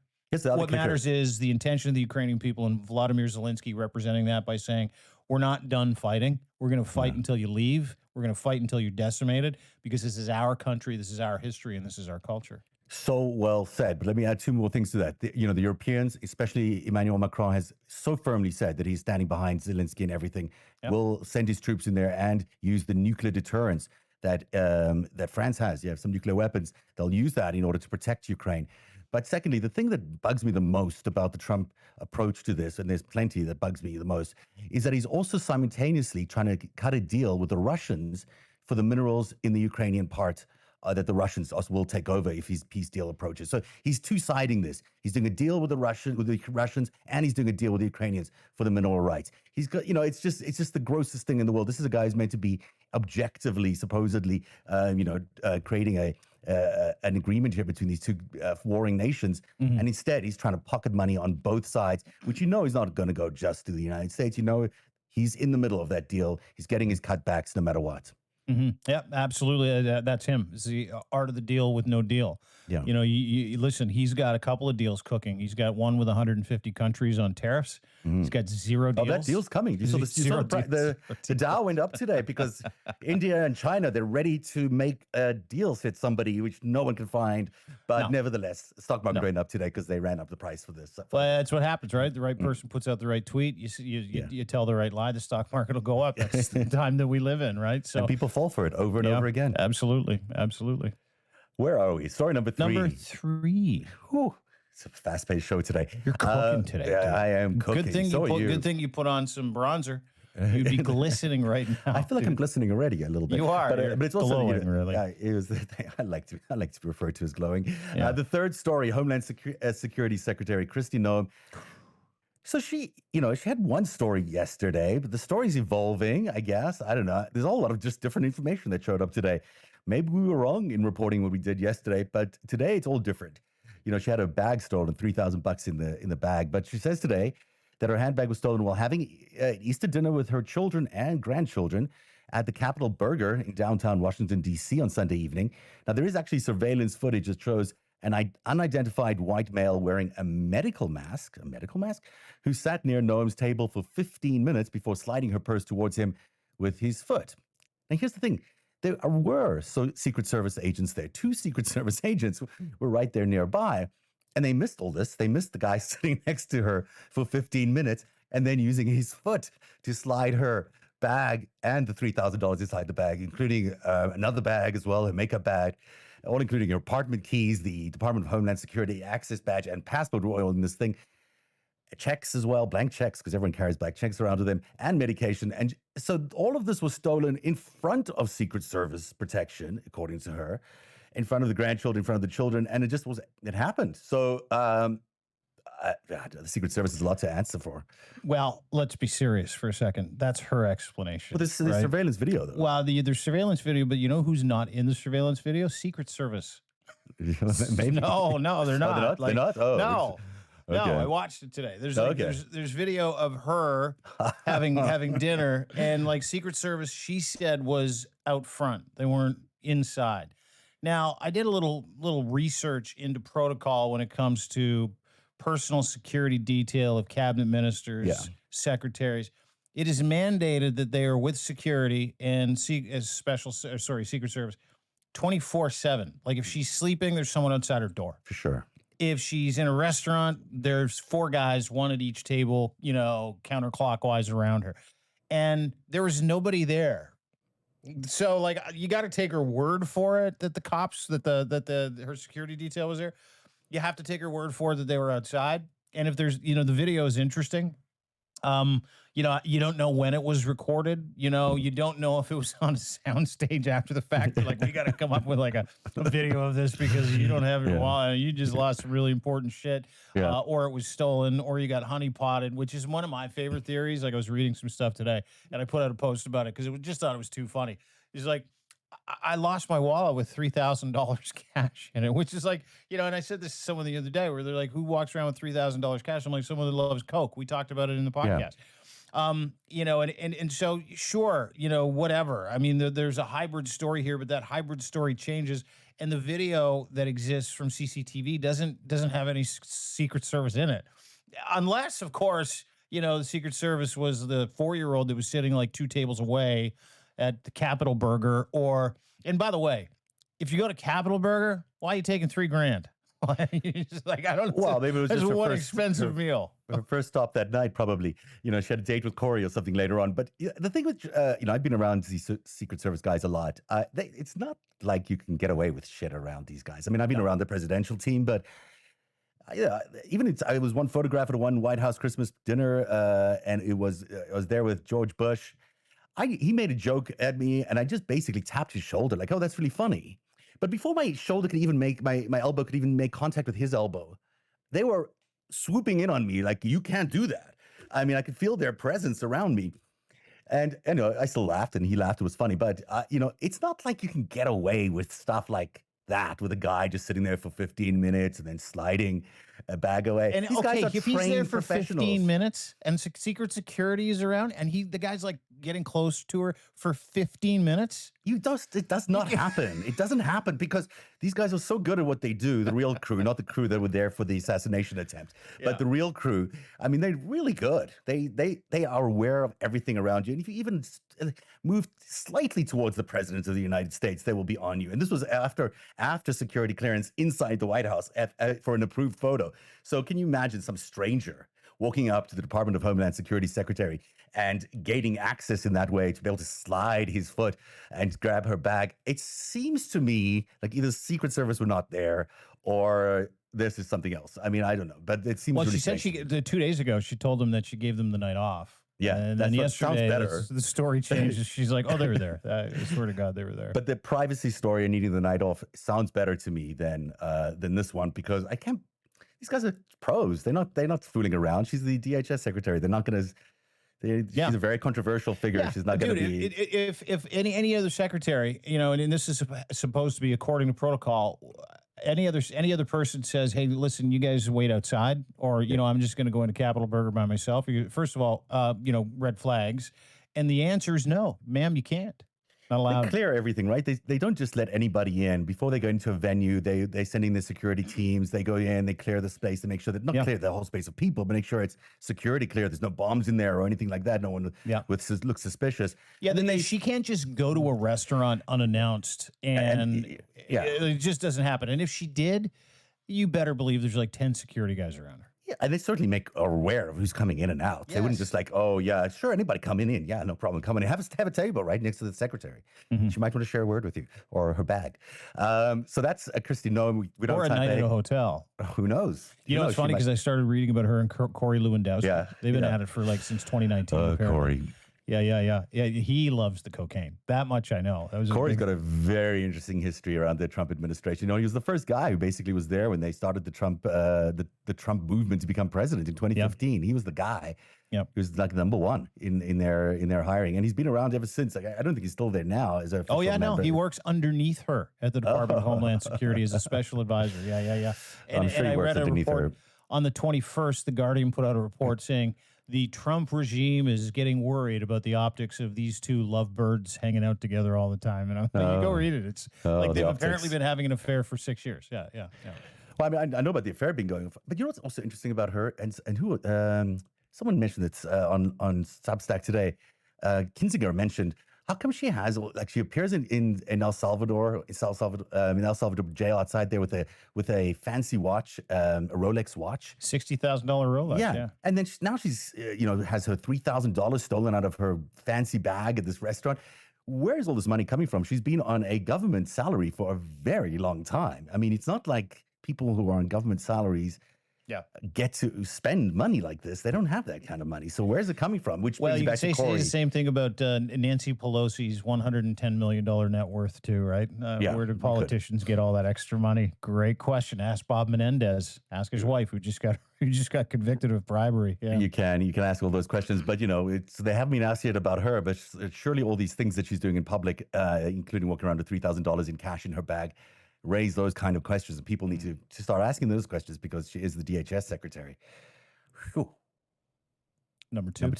A: What matters is the intention of the Ukrainian people, and Vladimir Zelensky representing that by saying, we're not done fighting. We're going to fight until you leave. We're going to fight until you're decimated, because this is our country, this is our history, and this is our culture.
B: So well said. But let me add two more things to that. The Europeans, especially Emmanuel Macron, has so firmly said that he's standing behind Zelensky and everything. Yep. Will send his troops in there and use the nuclear deterrence that that France has. You have some nuclear weapons. They'll use that in order to protect Ukraine. But secondly, the thing that bugs me the most about the Trump approach to this, and there's plenty that bugs me the most, is that he's also simultaneously trying to cut a deal with the Russians for the minerals in the Ukrainian part that the Russians will take over if his peace deal approaches. So he's two-siding this. He's doing a deal with the Russians, and he's doing a deal with the Ukrainians for the mineral rights. He's got, it's just the grossest thing in the world. This is a guy who's meant to be objectively, supposedly, creating an agreement here between these two warring nations, and instead he's trying to pocket money on both sides, which is not going to go just to the United States. He's in the middle of that deal. He's getting his cutbacks no matter what.
A: Yep, absolutely. That's him. It's the art of the deal with no deal.
B: Yeah.
A: You listen, he's got a couple of deals cooking. He's got one with 150 countries on tariffs. He's got 0 deals.
B: Oh, that deal's coming. The Dow went up today because India and China, they're ready to make deals with somebody which no one can find. But nevertheless, the stock market went up today because they ran up the price for this.
A: Well, that's what happens, right? The right person puts out the right tweet. You tell the right lie, the stock market will go up. That's the time that we live in, right? So
B: and people fall for it over and over again.
A: Absolutely.
B: Where are we? Story number 3.
A: Number 3.
B: Whew. It's a fast-paced show today.
A: You're cooking today.
B: Yeah, I am cooking.
A: Good thing you put on some bronzer. You'd be glistening right now.
B: I feel like I'm glistening already a little bit.
A: You are,
B: but it's also
A: glowing, really.
B: I like to be referred to as glowing. Yeah. The third story: Homeland Security Secretary Kristi Noem. So she had one story yesterday, but the story's evolving, I guess. I don't know. There's a lot of just different information that showed up today. Maybe we were wrong in reporting what we did yesterday, but today it's all different. She had her bag stolen, $3,000 in the bag. But she says today that her handbag was stolen while having Easter dinner with her children and grandchildren at the Capitol Burger in downtown Washington, D.C. on Sunday evening. Now, there is actually surveillance footage that shows an unidentified white male wearing a medical mask, who sat near Noem's table for 15 minutes before sliding her purse towards him with his foot. Now, here's the thing. There were Secret Service agents there. 2 Secret Service agents were right there nearby, and they missed all this. They missed the guy sitting next to her for 15 minutes and then using his foot to slide her bag and the $3,000 inside the bag, including another bag as well, a makeup bag, all including her apartment keys, the Department of Homeland Security access badge, and passport were all in this thing. Checks as well, blank checks, because everyone carries blank checks around with them, and medication. And so all of this was stolen in front of Secret Service protection, according to her, in front of the grandchildren, in front of the children, and it happened. So the Secret Service has a lot to answer for.
A: Well, let's be serious for a second. That's her explanation.
B: Well, there's surveillance video, though.
A: Well, there's surveillance video, but you know who's not in the surveillance video? Secret Service.
B: Maybe.
A: No, they're not.
B: They're not? Oh,
A: no.
B: Okay.
A: No, I watched it today. There's video of her having dinner, and Secret Service, she said, was out front. They weren't inside. Now, I did a little research into protocol when it comes to personal security detail of cabinet ministers, secretaries. It is mandated that they are with security and Secret Service 24/7. Like if she's sleeping, there's someone outside her door.
B: For sure.
A: If she's in a restaurant, there's 4 guys, one at each table, counterclockwise around her. And there was nobody there. So you got to take her word for it that the cops, that her security detail was there. You have to take her word for it that they were outside. And if there's, the video is interesting. You know, you don't know when it was recorded. You know, you don't know if it was on a soundstage after the fact. They're like, we got to come up with like a video of this because you don't have your wallet. You just lost some really important shit, or it was stolen, or you got honeypotted, which is one of my favorite theories. Like I was reading some stuff today, and I put out a post about it because it was, just thought it was too funny. It's like, I lost my wallet with $3,000 cash in it, which is like, you know, and I said this to someone the other day where they're like, who walks around with $3,000 cash? I'm like, someone that loves Coke. We talked about it in the podcast. You know, and so sure, you know, whatever. I mean, there's a hybrid story here, but that hybrid story changes. And the video that exists from CCTV doesn't have any Secret Service in it. Unless, of course, you know, the Secret Service was the 4-year-old that was sitting like 2 tables away at the Capital Burger, and by the way, if you go to Capital Burger, why are you taking $3,000? Just like, I don't know.
B: Well, maybe it was just
A: one expensive meal.
B: Her first stop that night, probably. You know, she had a date with Corey or something later on. But the thing with, you know, I've been around these Secret Service guys a lot. It's not like you can get away with shit around these guys. I mean, I've been around the presidential team, but yeah, even I was one photograph at one White House Christmas dinner, and I was there with George Bush. He made a joke at me, and I just basically tapped his shoulder, like, "Oh, that's really funny." But before my shoulder could even make my elbow could even make contact with his elbow, they were swooping in on me, like, "You can't do that." I mean, I could feel their presence around me, and you know, I still laughed, and he laughed. It was funny, but you know, it's not like you can get away with stuff like that with a guy just sitting there for 15 minutes and then sliding a bag away.
A: And
B: these guys are
A: if he's there for 15
B: professionals.
A: minutes and secret security is around and the guy's like getting close to her for 15 minutes.
B: It does not happen. It doesn't happen because these guys are so good at what they do. The real crew, not the crew that were there for the assassination attempt, but the real crew. I mean, they're really good. They are aware of everything around you. And if you even move slightly towards the president of the United States, they will be on you. And this was after security clearance inside the White House for an approved photo. So can you imagine some stranger walking up to the Department of Homeland Security secretary and gaining access in that way to be able to slide his foot and grab her bag? It seems to me like either the Secret Service were not there or this is something else. I mean, I don't know, but it seems
A: well,
B: really
A: she said 2 days ago, she told them that she gave them the night off.
B: Yeah,
A: and then yesterday,
B: sounds better.
A: The story changes. She's like, "Oh, they were there. I swear to God, they were there."
B: But the privacy story and needing the night off sounds better to me than this one because I can't. These guys are pros. They're not fooling around. She's the DHS secretary. They're not going to. She's a very controversial figure. Yeah. She's not going to be.
A: If any other secretary, you know, and this is supposed to be according to protocol. Any other person says, "Hey, listen, you guys wait outside," or you know, I'm just going to go into Capital Burger by myself. First of all, you know, red flags, and the answer is no, ma'am, you can't. Not allowed.
B: They clear everything, right? They don't just let anybody in before they go into a venue. They send in the security teams. They go in, they clear the space to make sure that not clear the whole space of people, but make sure it's security clear. There's no bombs in there or anything like that. No one looks suspicious.
A: Yeah, then she can't just go to a restaurant unannounced, and it just doesn't happen. And if she did, you better believe there's like 10 security guys around her.
B: Yeah, and they certainly make aware of who's coming in and out. Yes. They wouldn't just like, oh, yeah, sure, anybody coming in. Yeah, no problem. Coming in. Have a table right next to the secretary. Mm-hmm. She might want to share a word with you or her bag. So that's Kristi Noem. We don't
A: or a night at a hotel.
B: Who knows?
A: You know, it's funny because I started reading about her and Corey Lewandowski. Yeah, they've been at it for like since 2019.
B: Corey.
A: Yeah. He loves the cocaine. That much I know.
B: Corey's got a very interesting history around the Trump administration. You know, he was the first guy who basically was there when they started the Trump the Trump movement to become president in 2015. Yep. He was the guy. Yep. He was like number one in their hiring, and he's been around ever since. Like, I don't think he's still there now as a.
A: Oh yeah,
B: member.
A: No, he works underneath her at the Department of Homeland Security as a special advisor. Yeah.
B: And, I'm sure he works underneath her.
A: On the 21st, the Guardian put out a report saying the Trump regime is getting worried about the optics of these two lovebirds hanging out together all the time. And I'm like, you go read it. It's like they've apparently been having an affair for 6 years. Yeah.
B: Well, I mean, I know about the affair being going on, but you know what's also interesting about her and who someone mentioned it on Substack today. Kinzinger mentioned how come she appears in El Salvador jail outside there with a fancy watch, a Rolex watch,
A: $60,000 Rolex. Yeah,
B: and then now she's has her $3,000 stolen out of her fancy bag at this restaurant. Where's all this money coming from? She's been on a government salary for a very long time. I mean, it's not like people who are on government salaries get to spend money like this. They don't have that kind of money. So where's it coming from? Which brings
A: you
B: back
A: can
B: to Corey.
A: say the same thing about Nancy Pelosi's $110 million net worth too, right? Where did politicians get all that extra money? Great question. Ask Bob Menendez. Ask his wife, who just got convicted of bribery. Yeah,
B: you can ask all those questions, but they haven't been asked yet about her. But surely all these things that she's doing in public, including walking around with $3,000 in cash in her bag, raise those kind of questions, and people need to start asking those questions because she is the DHS secretary. Whew.
A: Number two.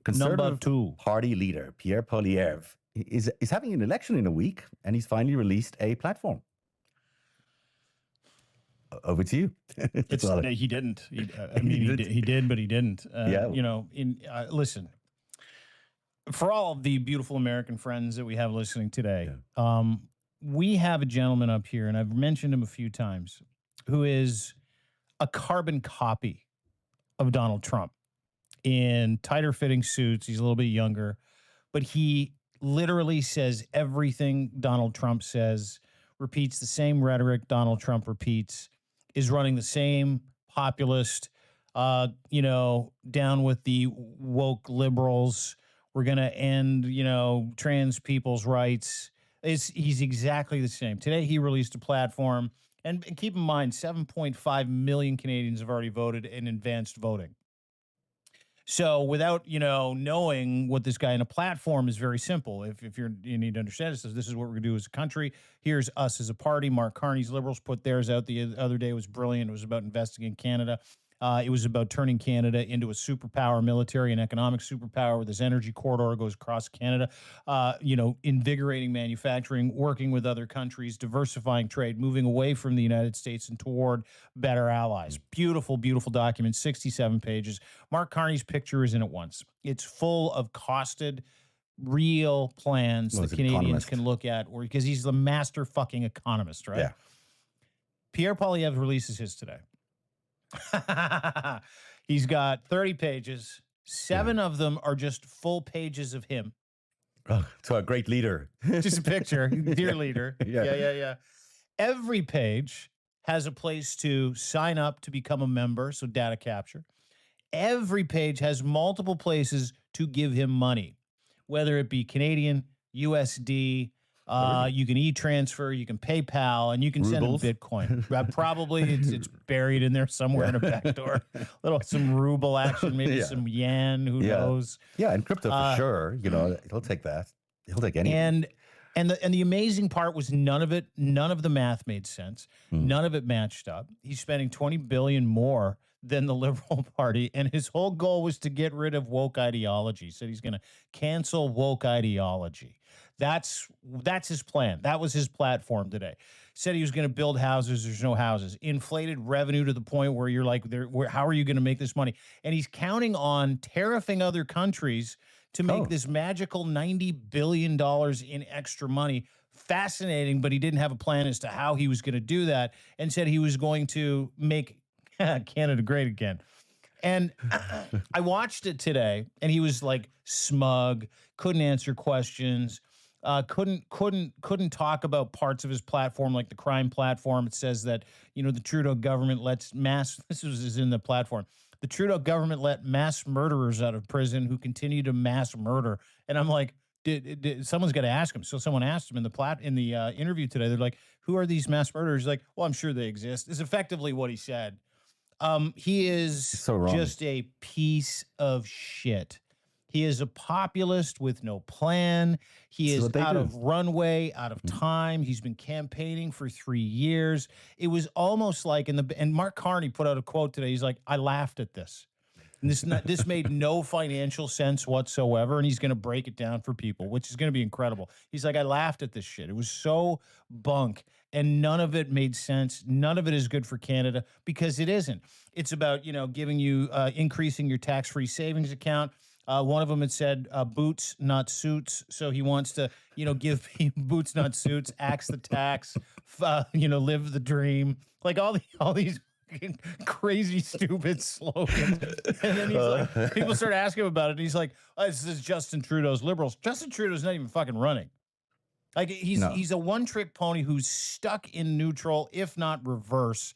B: Conservative Party leader Pierre Poilievre is having an election in a week, and he's finally released a platform. Over to you.
A: He didn't. He did, but he didn't. Listen, for all of the beautiful American friends that we have listening today, we have a gentleman up here, and I've mentioned him a few times, who is a carbon copy of Donald Trump in tighter fitting suits. He's a little bit younger, but he literally says everything Donald Trump says, repeats the same rhetoric Donald Trump repeats, is running the same populist, down with the woke liberals. We're going to end, trans people's rights. He's exactly the same. Today, he released a platform, and keep in mind, 7.5 million Canadians have already voted in advanced voting. So without, knowing what this guy in a platform is very simple. If you need to understand this is what we're going to do as a country. Here's us as a party. Mark Carney's Liberals put theirs out the other day. It was brilliant. It was about investing in Canada. It was about turning Canada into a superpower, military and economic superpower, where this energy corridor goes across Canada, invigorating manufacturing, working with other countries, diversifying trade, moving away from the United States and toward better allies. Beautiful, beautiful document, 67 pages. Mark Carney's picture is in it once. It's full of costed, real plans that Canadians can look at, because he's the master fucking economist, right?
B: Yeah.
A: Pierre Poilievre releases his today. He's got 30 pages. 7 of them are just full pages of him.
B: Oh, so a great leader.
A: Just a picture. Dear leader. Yeah. Every page has a place to sign up to become a member, so data capture. Every page has multiple places to give him money, whether it be Canadian, USD, you can e-transfer, you can PayPal, and you can send him Bitcoin. Probably it's buried in there somewhere in a back door. Some ruble action, maybe some yen, who knows?
B: Yeah, and crypto for sure. He'll take that. He'll take anything.
A: And the amazing part was none of the math made sense. None of it matched up. He's spending $20 billion more than the Liberal Party, and his whole goal was to get rid of woke ideology. He said he's going to cancel woke ideology. That's his plan. That was his platform today. Said he was going to build houses. There's no houses. Inflated revenue to the point where you're like, how are you going to make this money? And he's counting on tariffing other countries to make this magical $90 billion in extra money. Fascinating, but he didn't have a plan as to how he was going to do that, and said he was going to make Canada great again. And I watched it today, and he was like smug, couldn't answer questions, couldn't talk about parts of his platform, like the crime platform. It says that, the Trudeau government lets this is in the platform. The Trudeau government let mass murderers out of prison who continue to mass murder. And I'm like, someone's got to ask him. So someone asked him in the interview today. They're like, who are these mass murderers? He's like, well, I'm sure they exist. Is effectively what he said. He is
B: so
A: just a piece of shit. He is a populist with no plan. He is out of runway, out of time. He's been campaigning for 3 years. It was almost like and Mark Carney put out a quote today. He's like, I laughed at this. And this made no financial sense whatsoever, and he's going to break it down for people, which is going to be incredible. He's like, I laughed at this shit. It was so bunk, and none of it made sense. None of it is good for Canada, because it isn't. It's about, giving you, increasing your tax-free savings account. One of them had said boots, not suits. So he wants to, give people boots, not suits, axe the tax, live the dream. Like all these crazy, stupid slogans. And then he's like, people start asking him about it. And he's like, this is Justin Trudeau's Liberals. Justin Trudeau's not even fucking running. Like he's a one-trick pony who's stuck in neutral, if not reverse.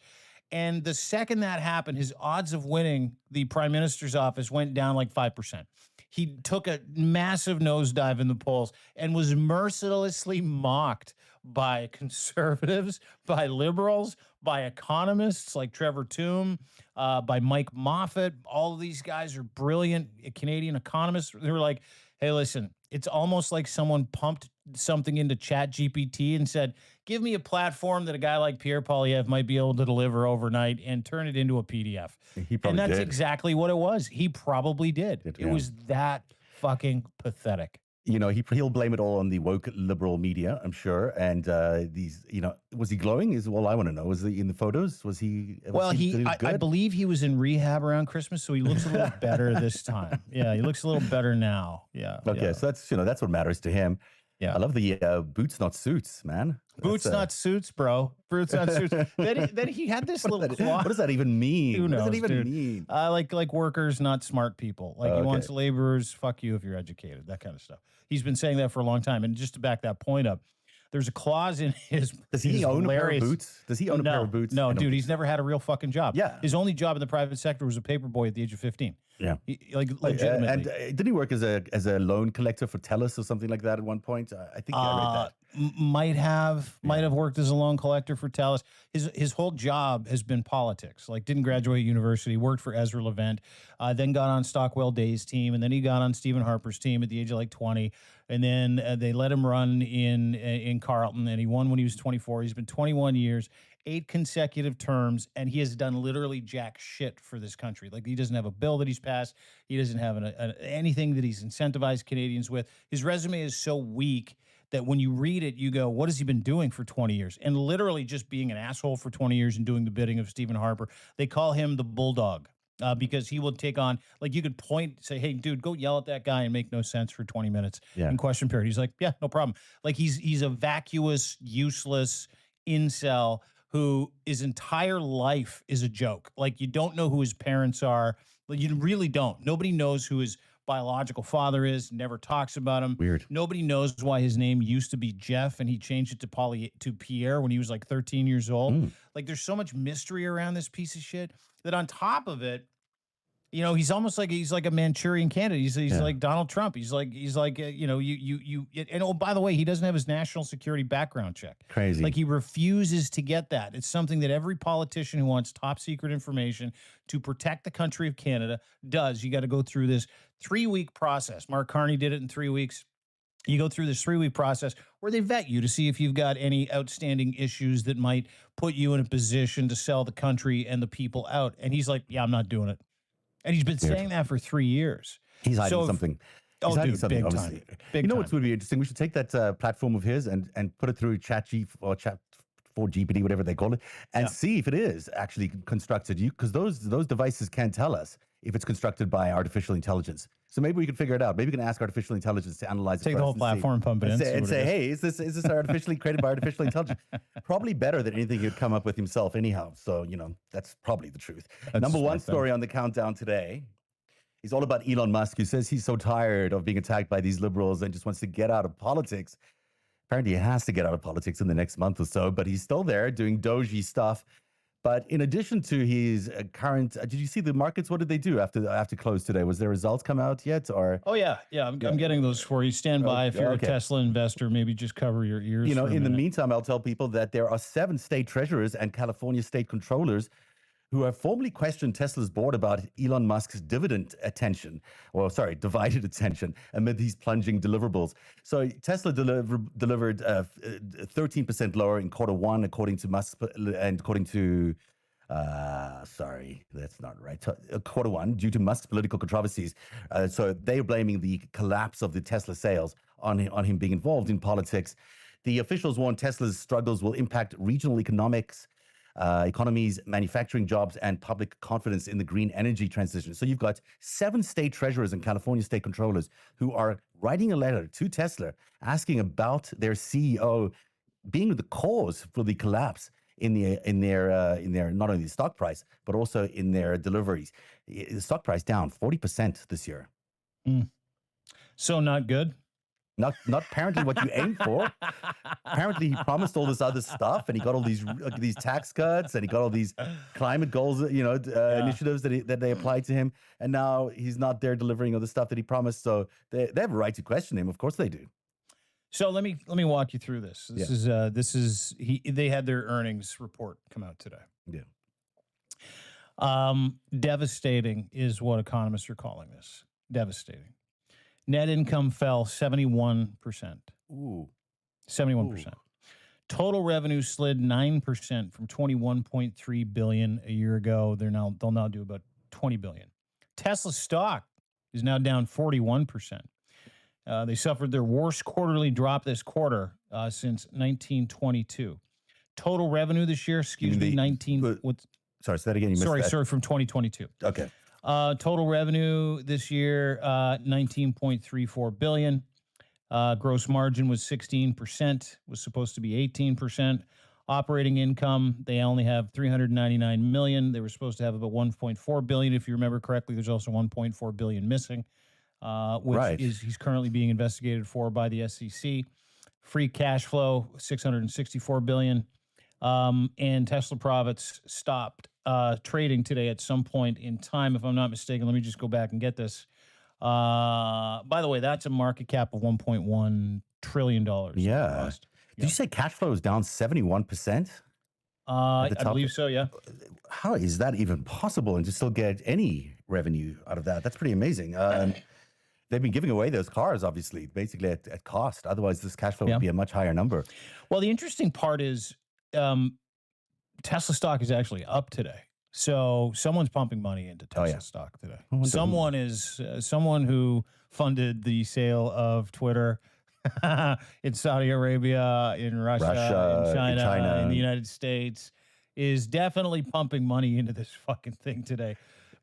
A: And the second that happened, his odds of winning the prime minister's office went down like 5%. He took a massive nosedive in the polls and was mercilessly mocked by conservatives, by liberals, by economists like Trevor Toome, by Mike Moffat. All of these guys are brilliant Canadian economists. They were like, hey, listen, it's almost like someone pumped something into Chat GPT and said, give me a platform that a guy like Pierre Poilievre might be able to deliver overnight and turn it into a PDF. And that's exactly what it was. He probably did. It was that fucking pathetic.
B: You know, he'll blame it all on the woke liberal media, I'm sure. And these, you know, was he glowing? Is all I want to know. Was he in the photos? Was he?
A: Well, I believe he was in rehab around Christmas, so he looks a little better this time. Yeah, he looks a little better now. Yeah.
B: Okay, so that's that's what matters to him. Yeah, I love the boots not suits, man.
A: Boots not suits, bro. Boots not suits. Then he had this little clause.
B: What does that even mean?
A: Who knows,
B: what does that even
A: mean? Like workers, not smart people. Like he wants laborers. Fuck you if you're educated. That kind of stuff. He's been saying that for a long time. And just to back that point up, there's a clause in his.
B: Does he own a pair of boots? Does he own a pair of boots?
A: No, dude. He's never had a real fucking job.
B: Yeah.
A: His only job in the private sector was a paper boy at the age of 15.
B: Yeah,
A: legitimately.
B: And did he work as a loan collector for TELUS or something like that at one point? I think I read that.
A: Might have worked as a loan collector for TELUS. His whole job has been politics. Like, didn't graduate university, worked for Ezra Levant, then got on Stockwell Day's team, and then he got on Stephen Harper's team at the age of like 20. And then they let him run in Carleton, and he won when he was 24. He's been 21 years. 8 consecutive terms, and he has done literally jack shit for this country. Like, he doesn't have a bill that he's passed. He doesn't have anything that he's incentivized Canadians with. His resume is so weak that when you read it, you go, what has he been doing for 20 years? And literally just being an asshole for 20 years and doing the bidding of Stephen Harper. They call him the bulldog. Because he will take on, like, you could say, hey, dude, go yell at that guy and make no sense for 20 minutes in question period. He's like, yeah, no problem. Like, he's a vacuous, useless incel who his entire life is a joke. Like, you don't know who his parents are. Like, you really don't. Nobody knows who his biological father is, never talks about him.
B: Weird.
A: Nobody knows why his name used to be Jeff and he changed it to Pierre when he was like 13 years old. Like, there's so much mystery around this piece of shit that on top of it, you know, he's almost like a Manchurian candidate. He's like Donald Trump. He's like you know, and oh, by the way, he doesn't have his national security background check.
B: Crazy.
A: Like, he refuses to get that. It's something that every politician who wants top secret information to protect the country of Canada does. You got to go through this 3-week process. Mark Carney did it in 3 weeks. You go through this 3-week process where they vet you to see if you've got any outstanding issues that might put you in a position to sell the country and the people out. And he's like, yeah, I'm not doing it. And he's been saying that for 3 years.
B: He's hiding something. He's hiding something,
A: big
B: obviously.
A: Time. You
B: know what would be interesting? We should take that platform of his and put it through ChatG or Chat4GPT, whatever they call it, and see if it is actually constructed. Because those devices can tell us if it's constructed by artificial intelligence. So maybe we can figure it out. Maybe we can ask artificial intelligence to analyze it.
A: Take the whole platform, pump it in,
B: and say, hey, is this artificially created by artificial intelligence? Probably better than anything he'd come up with himself anyhow. So, you know, that's probably the truth. Number one story on the countdown today is all about Elon Musk, who says he's so tired of being attacked by these liberals and just wants to get out of politics. Apparently, he has to get out of politics in the next month or so, but he's still there doing doji stuff. But in addition to his current, did you see the markets? What did they do after close today? Was their results come out yet? Or
A: I'm getting those for you. Stand by if you're a Tesla investor. Maybe just cover your ears.
B: You know, in the meantime, I'll tell people that there are 7 state treasurers and California state controllers who have formally questioned Tesla's board about Elon Musk's divided attention amid these plunging deliverables. So Tesla delivered 13% lower in Q1, according to Musk, and according to, sorry, that's not right, Q1, due to Musk's political controversies. So they're blaming the collapse of the Tesla sales on him being involved in politics. The officials warn Tesla's struggles will impact regional economics, economies, manufacturing jobs, and public confidence in the green energy transition. So you've got 7 state treasurers and California state controllers who are writing a letter to Tesla asking about their CEO being the cause for the collapse in their not only the stock price but also in their deliveries. The stock price down 40% this year.
A: So not good.
B: Not apparently what you aim for. Apparently, he promised all this other stuff, and he got all these tax cuts, and he got all these climate goals, initiatives that they applied to him, and now he's not there delivering all the stuff that he promised. So they have a right to question him. Of course, they do.
A: So let me walk you through this. They had their earnings report come out today.
B: Yeah.
A: Devastating is what economists are calling this. Devastating. Net income fell 71%.
B: Ooh.
A: 71%. Total revenue slid 9% from 21.3 billion a year ago. They'll now do about 20 billion. Tesla stock is now down 41%. They suffered their worst quarterly drop this quarter since 1922. Total revenue this year,
B: Sorry, say that again.
A: Sorry, from 2022.
B: Okay.
A: Total revenue this year, 19.34 billion. Gross margin was 16%, was supposed to be 18%. Operating income, they only have 399 million. They were supposed to have about 1.4 billion. If you remember correctly, there's also 1.4 billion missing, which he's currently being investigated for by the SEC. Free cash flow, 664 billion. And Tesla profits stopped trading today at some point in time, if I'm not mistaken. Let me just go back and get this. By the way, that's a market cap of $1.1 trillion.
B: Yeah. Did you say cash flow is down 71%?
A: I believe so, yeah.
B: How is that even possible and to still get any revenue out of that? That's pretty amazing. They've been giving away those cars, obviously, basically at cost. Otherwise, this cash flow would be a much higher number.
A: Well, the interesting part is Tesla stock is actually up today. So someone's pumping money into Tesla stock today. Someone who funded the sale of Twitter in Saudi Arabia, in Russia, in China, in the United States, is definitely pumping money into this fucking thing today.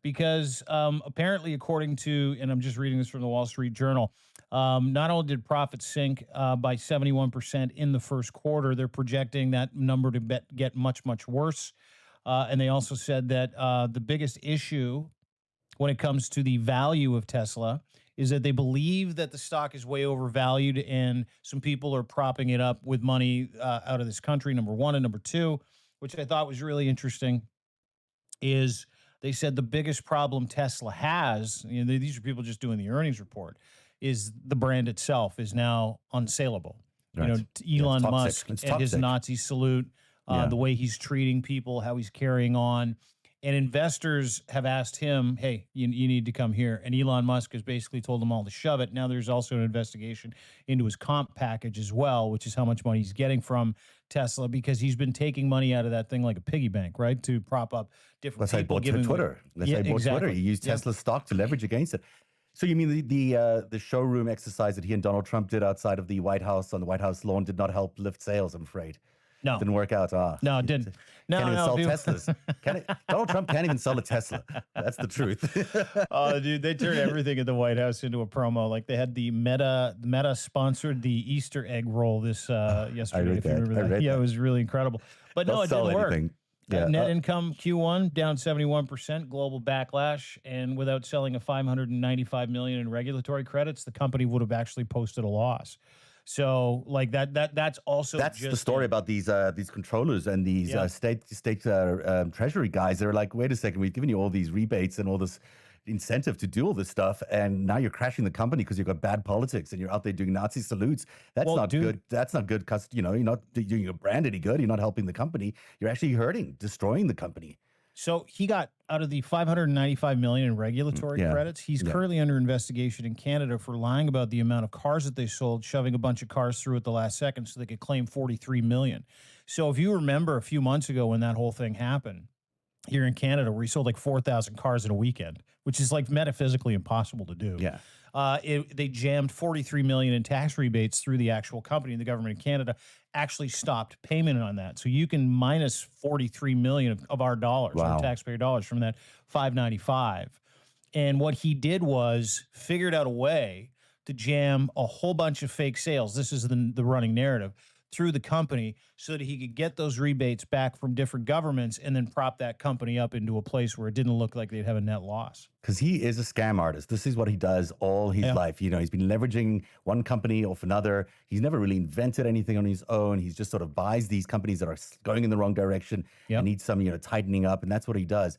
A: Because apparently, according to, and I'm just reading this from the Wall Street Journal, not only did profits sink by 71% in the first quarter, they're projecting that number to get much, much worse. And they also said that the biggest issue when it comes to the value of Tesla is that they believe that the stock is way overvalued, and some people are propping it up with money out of this country, number one. And number two, which I thought was really interesting, is they said the biggest problem Tesla has, these are people just doing the earnings report, is the brand itself is now unsaleable. Right. Elon Musk and his Nazi salute, the way he's treating people, how he's carrying on. And investors have asked him, hey, you need to come here. And Elon Musk has basically told them all to shove it. Now there's also an investigation into his comp package as well, which is how much money he's getting from Tesla, because he's been taking money out of that thing like a piggy bank, right, to prop up different people.
B: That's how he bought Twitter. That's how he bought Twitter. He used Tesla stock to leverage against it. So you mean the showroom exercise that he and Donald Trump did outside of the White House on the White House lawn did not help lift sales, I'm afraid.
A: No.
B: Didn't work out.
A: No, it didn't.
B: Can't even sell Teslas. Donald Trump can't even sell a Tesla. That's the truth.
A: Oh, dude, they turned everything at the White House into a promo. Like they had the Meta sponsored the Easter egg roll this yesterday. If you remember that. Yeah, it was really incredible. But no, it didn't work. Yeah, net income Q1 down 71%, global backlash, and without selling a $595 million in regulatory credits, the company would have actually posted a loss. So, like that's also
B: the story about these controllers and these state treasury guys. They're like, wait a second, we've given you all these rebates and all this incentive to do all this stuff, and now you're crashing the company because you've got bad politics and you're out there doing Nazi salutes. That's not good. That's not good because you're not doing your brand any good. You're not helping the company. You're actually destroying the company.
A: So he got out of the $595 million in regulatory credits. He's currently under investigation in Canada for lying about the amount of cars that they sold, shoving a bunch of cars through at the last second so they could claim $43 million. So if you remember a few months ago when that whole thing happened here in Canada, where he sold like 4,000 cars in a weekend, which is like metaphysically impossible to do.
B: Yeah.
A: They jammed $43 million in tax rebates through the actual company, and the government of Canada actually stopped payment on that. So you can minus $43 million of our dollars, our taxpayer dollars, from that $595. And what he did was figured out a way to jam a whole bunch of fake sales. This is the running narrative, through the company so that he could get those rebates back from different governments and then prop that company up into a place where it didn't look like they'd have a net loss.
B: Because he is a scam artist. This is what he does all his life. He's been leveraging one company off another. He's never really invented anything on his own. He's just sort of buys these companies that are going in the wrong direction and need some, tightening up. And that's what he does.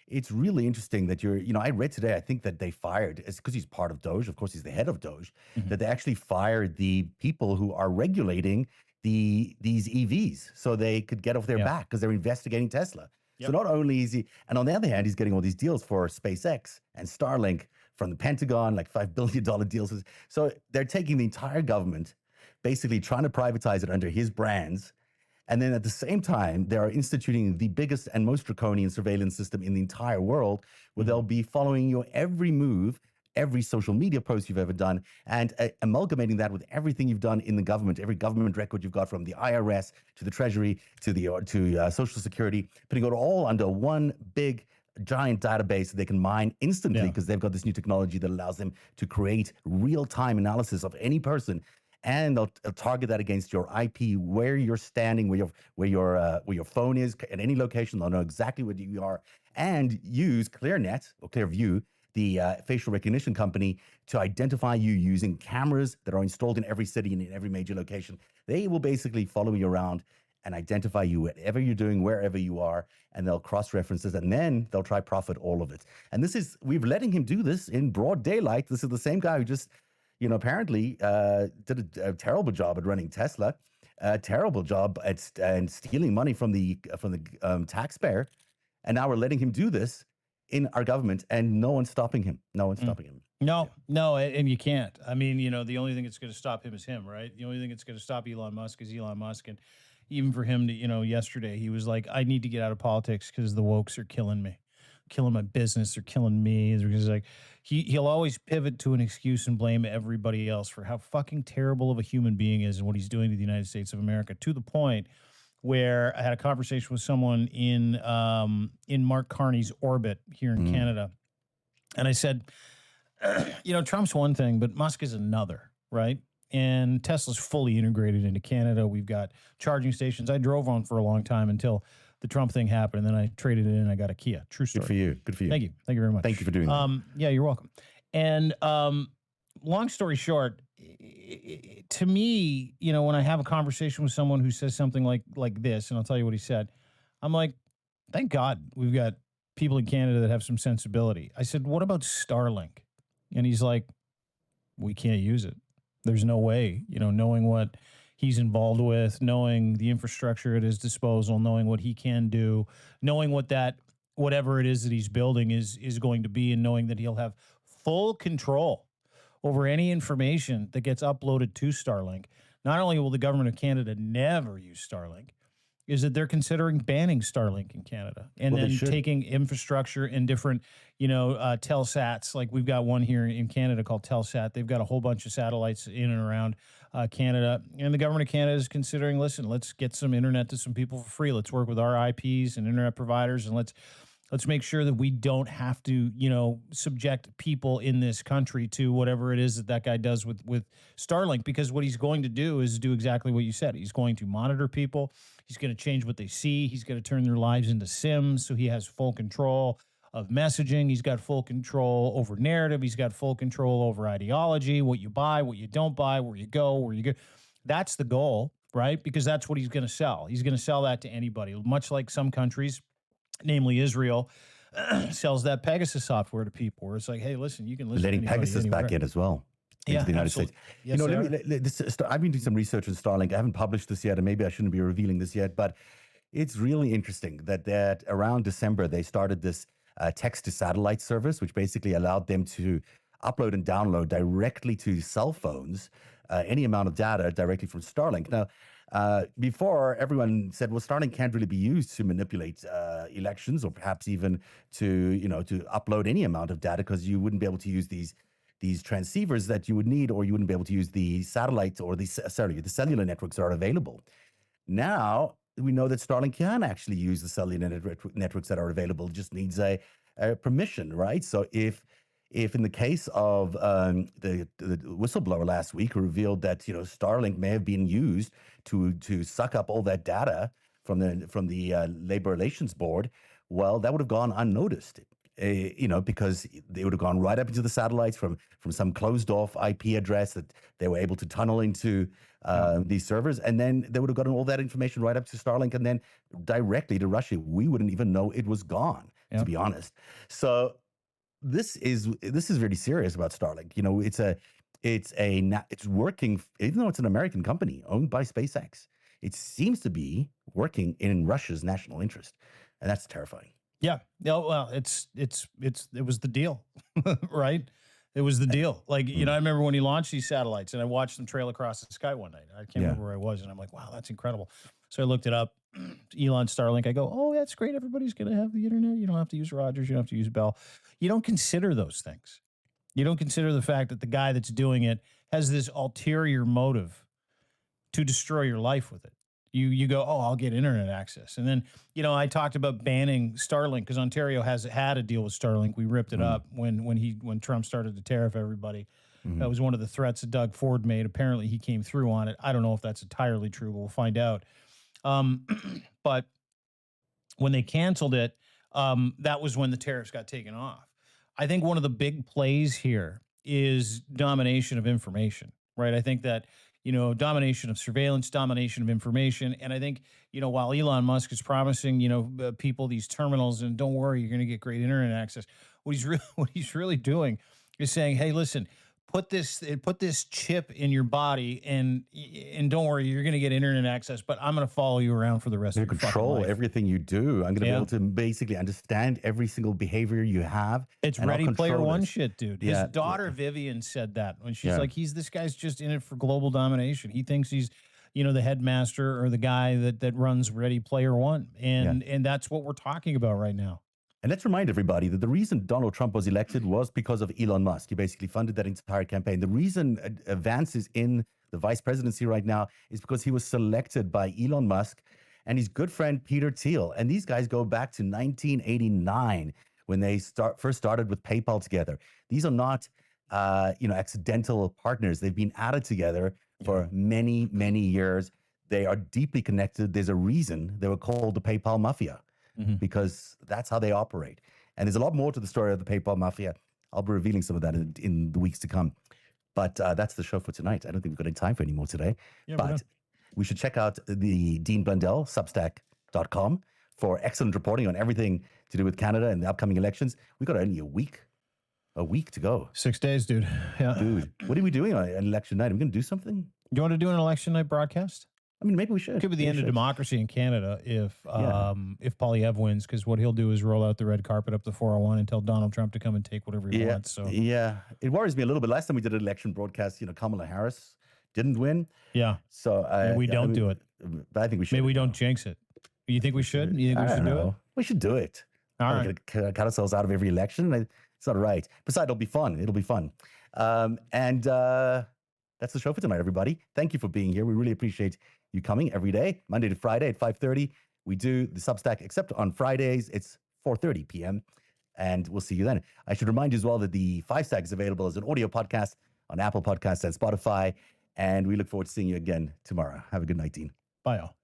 B: It's really interesting that I read today, I think that they fired, it's because he's part of Doge. Of course, he's the head of Doge, that they actually fired the people who are regulating these EVs so they could get off their back because they're investigating Tesla. So not only is he, and on the other hand, he's getting all these deals for SpaceX and Starlink from the Pentagon, like $5 billion deals. So they're taking the entire government, basically trying to privatize it under his brands. And then at the same time, they are instituting the biggest and most draconian surveillance system in the entire world, where they'll be following your every move, every social media post you've ever done, and amalgamating that with everything you've done in the government, every government record you've got from the IRS to the Treasury to Social Security, putting it all under one big giant database that they can mine instantly because they've got this new technology that allows them to create real-time analysis of any person. And they'll target that against your IP, where you're standing, where your phone is, at any location. They'll know exactly where you are, and use ClearNet or ClearView, the facial recognition company, to identify you using cameras that are installed in every city and in every major location. They will basically follow you around and identify you whatever you're doing, wherever you are, and they'll cross-reference this, and then they'll try profit all of it. And we're letting him do this in broad daylight. This is the same guy who just, apparently did a terrible job at running Tesla, a terrible job at stealing money from the taxpayer, and now we're letting him do this in our government, and no one's stopping him. No one's stopping him.
A: No, and you can't. I mean, the only thing that's going to stop him is him, right? The only thing that's going to stop Elon Musk is Elon Musk. And even for him to, yesterday, he was like, I need to get out of politics because the wokes are killing me, killing my business. They're killing me. He's like, he'll always pivot to an excuse and blame everybody else for how fucking terrible of a human being is and what he's doing to the United States of America, to the point where I had a conversation with someone in Mark Carney's orbit here in Canada. And I said, Trump's one thing, but Musk is another, right? And Tesla's fully integrated into Canada. We've got charging stations. I drove on for a long time until the Trump thing happened, and then I traded it in and I got a Kia. True story.
B: Good for you. Good for you.
A: Thank you. Thank you very much.
B: Thank you for doing that.
A: Yeah, you're welcome. And long story short, to me, when I have a conversation with someone who says something like this, and I'll tell you what he said, I'm like, thank God we've got people in Canada that have some sensibility. I said, what about Starlink? And he's like, we can't use it. There's no way, knowing what he's involved with, knowing the infrastructure at his disposal, knowing what he can do, knowing whatever it is that he's building is going to be, and knowing that he'll have full control over any information that gets uploaded to Starlink. Not only will the government of Canada never use Starlink, is that they're considering banning Starlink in Canada, and then taking infrastructure in different, Telsats. Like we've got one here in Canada called Telsat. They've got a whole bunch of satellites in and around Canada, and the government of Canada is considering, listen, let's get some internet to some people for free. Let's work with our IPs and internet providers, and let's make sure that we don't have to, subject people in this country to whatever it is that guy does with Starlink, because what he's going to do is do exactly what you said. He's going to monitor people. He's going to change what they see. He's going to turn their lives into Sims, so he has full control of messaging. He's got full control over narrative. He's got full control over ideology, what you buy, what you don't buy, where you go. That's the goal, right? Because that's what he's going to sell. He's going to sell that to anybody, much like some countries, namely Israel, sells that Pegasus software to people, where it's like, hey, listen, you can listen
B: letting
A: to anybody
B: Pegasus
A: anywhere.
B: Back in as well. Into the United States.
A: Yes,
B: I've been doing some research on Starlink. I haven't published this yet, and maybe I shouldn't be revealing this yet, but it's really interesting that around December, they started this text to satellite service, which basically allowed them to upload and download directly to cell phones any amount of data directly from Starlink. Now, before, everyone said, well, Starlink can't really be used to manipulate elections, or perhaps even to upload any amount of data, because you wouldn't be able to use these transceivers that you would need, or you wouldn't be able to use the satellite or the cellular networks that are available. Now, we know that Starlink can actually use the cellular networks that are available. It just needs a permission, right? So if if in the case of the whistleblower last week who revealed that Starlink may have been used to suck up all that data from the Labor Relations Board, well, that would have gone unnoticed. Because they would have gone right up into the satellites from some closed off IP address that they were able to tunnel into these servers. And then they would have gotten all that information right up to Starlink and then directly to Russia. We wouldn't even know it was gone, to be honest. So this is really serious about Starlink. It's working, even though it's an American company owned by SpaceX, it seems to be working in Russia's national interest. And that's terrifying.
A: Yeah. Well, it was the deal, right? It was the deal. Like, I remember when he launched these satellites and I watched them trail across the sky one night. I can't remember where I was. And I'm like, wow, that's incredible. So I looked it up, Elon Starlink. I go, oh, that's great. Everybody's going to have the internet. You don't have to use Rogers. You don't have to use Bell. You don't consider those things. You don't consider the fact that the guy that's doing it has this ulterior motive to destroy your life with it. You go, oh, I'll get internet access. And then, I talked about banning Starlink because Ontario has had a deal with Starlink. We ripped it up when Trump started to tariff everybody. That was one of the threats that Doug Ford made. Apparently he came through on it. I don't know if that's entirely true, but we'll find out. But when they canceled it, that was when the tariffs got taken off. I think one of the big plays here is domination of information, right? I think that domination of surveillance, domination of information. And I think, while Elon Musk is promising, people these terminals and don't worry, you're going to get great internet access. What he's really doing is saying, hey, listen, put this chip in your body and don't worry, you're going to get internet access, but I'm going to follow you around for the rest of your
B: control
A: fucking life.
B: Everything you do. I'm going to be able to basically understand every single behavior you have.
A: It's Ready Player One shit, dude. His daughter Vivian said that when she's like, this guy's just in it for global domination. He thinks he's, the headmaster or the guy that runs Ready Player One. And that's what we're talking about right now.
B: And let's remind everybody that the reason Donald Trump was elected was because of Elon Musk. He basically funded that entire campaign. The reason Vance is in the vice presidency right now is because he was selected by Elon Musk and his good friend Peter Thiel. And these guys go back to 1989 when they first started with PayPal together. These are not, accidental partners. They've been added together for many, many years. They are deeply connected. There's a reason they were called the PayPal Mafia. Because that's how they operate. And there's a lot more to the story of the PayPal Mafia. I'll be revealing some of that in the weeks to come. But that's the show for tonight. I don't think we've got any time for any more today. But we should check out the Dean Blundell, Substack.com, for excellent reporting on everything to do with Canada and the upcoming elections. We've got only a week to go.
A: 6 days, dude. Yeah.
B: Dude, what are we doing on election night? Are we going to do something?
A: You want to do an election night broadcast?
B: I mean, maybe we should.
A: It could be the end of democracy in Canada if Poilievre wins, because what he'll do is roll out the red carpet up the 401 and tell Donald Trump to come and take whatever he wants. So
B: it worries me a little bit. Last time we did an election broadcast, Kamala Harris didn't win.
A: Yeah.
B: So
A: we don't do it.
B: But I think we should.
A: Maybe we don't jinx it. You think we should? You think we should do it?
B: We should do it.
A: All right.
B: Cut ourselves out of every election. It's not right. Besides, it'll be fun. And that's the show for tonight, everybody. Thank you for being here. We really appreciate you coming every day, Monday to Friday at 5:30. We do the Substack, except on Fridays, it's 4:30 p.m. And we'll see you then. I should remind you as well that the 5 Stack is available as an audio podcast on Apple Podcasts and Spotify. And we look forward to seeing you again tomorrow. Have a good night, Dean.
A: Bye, all.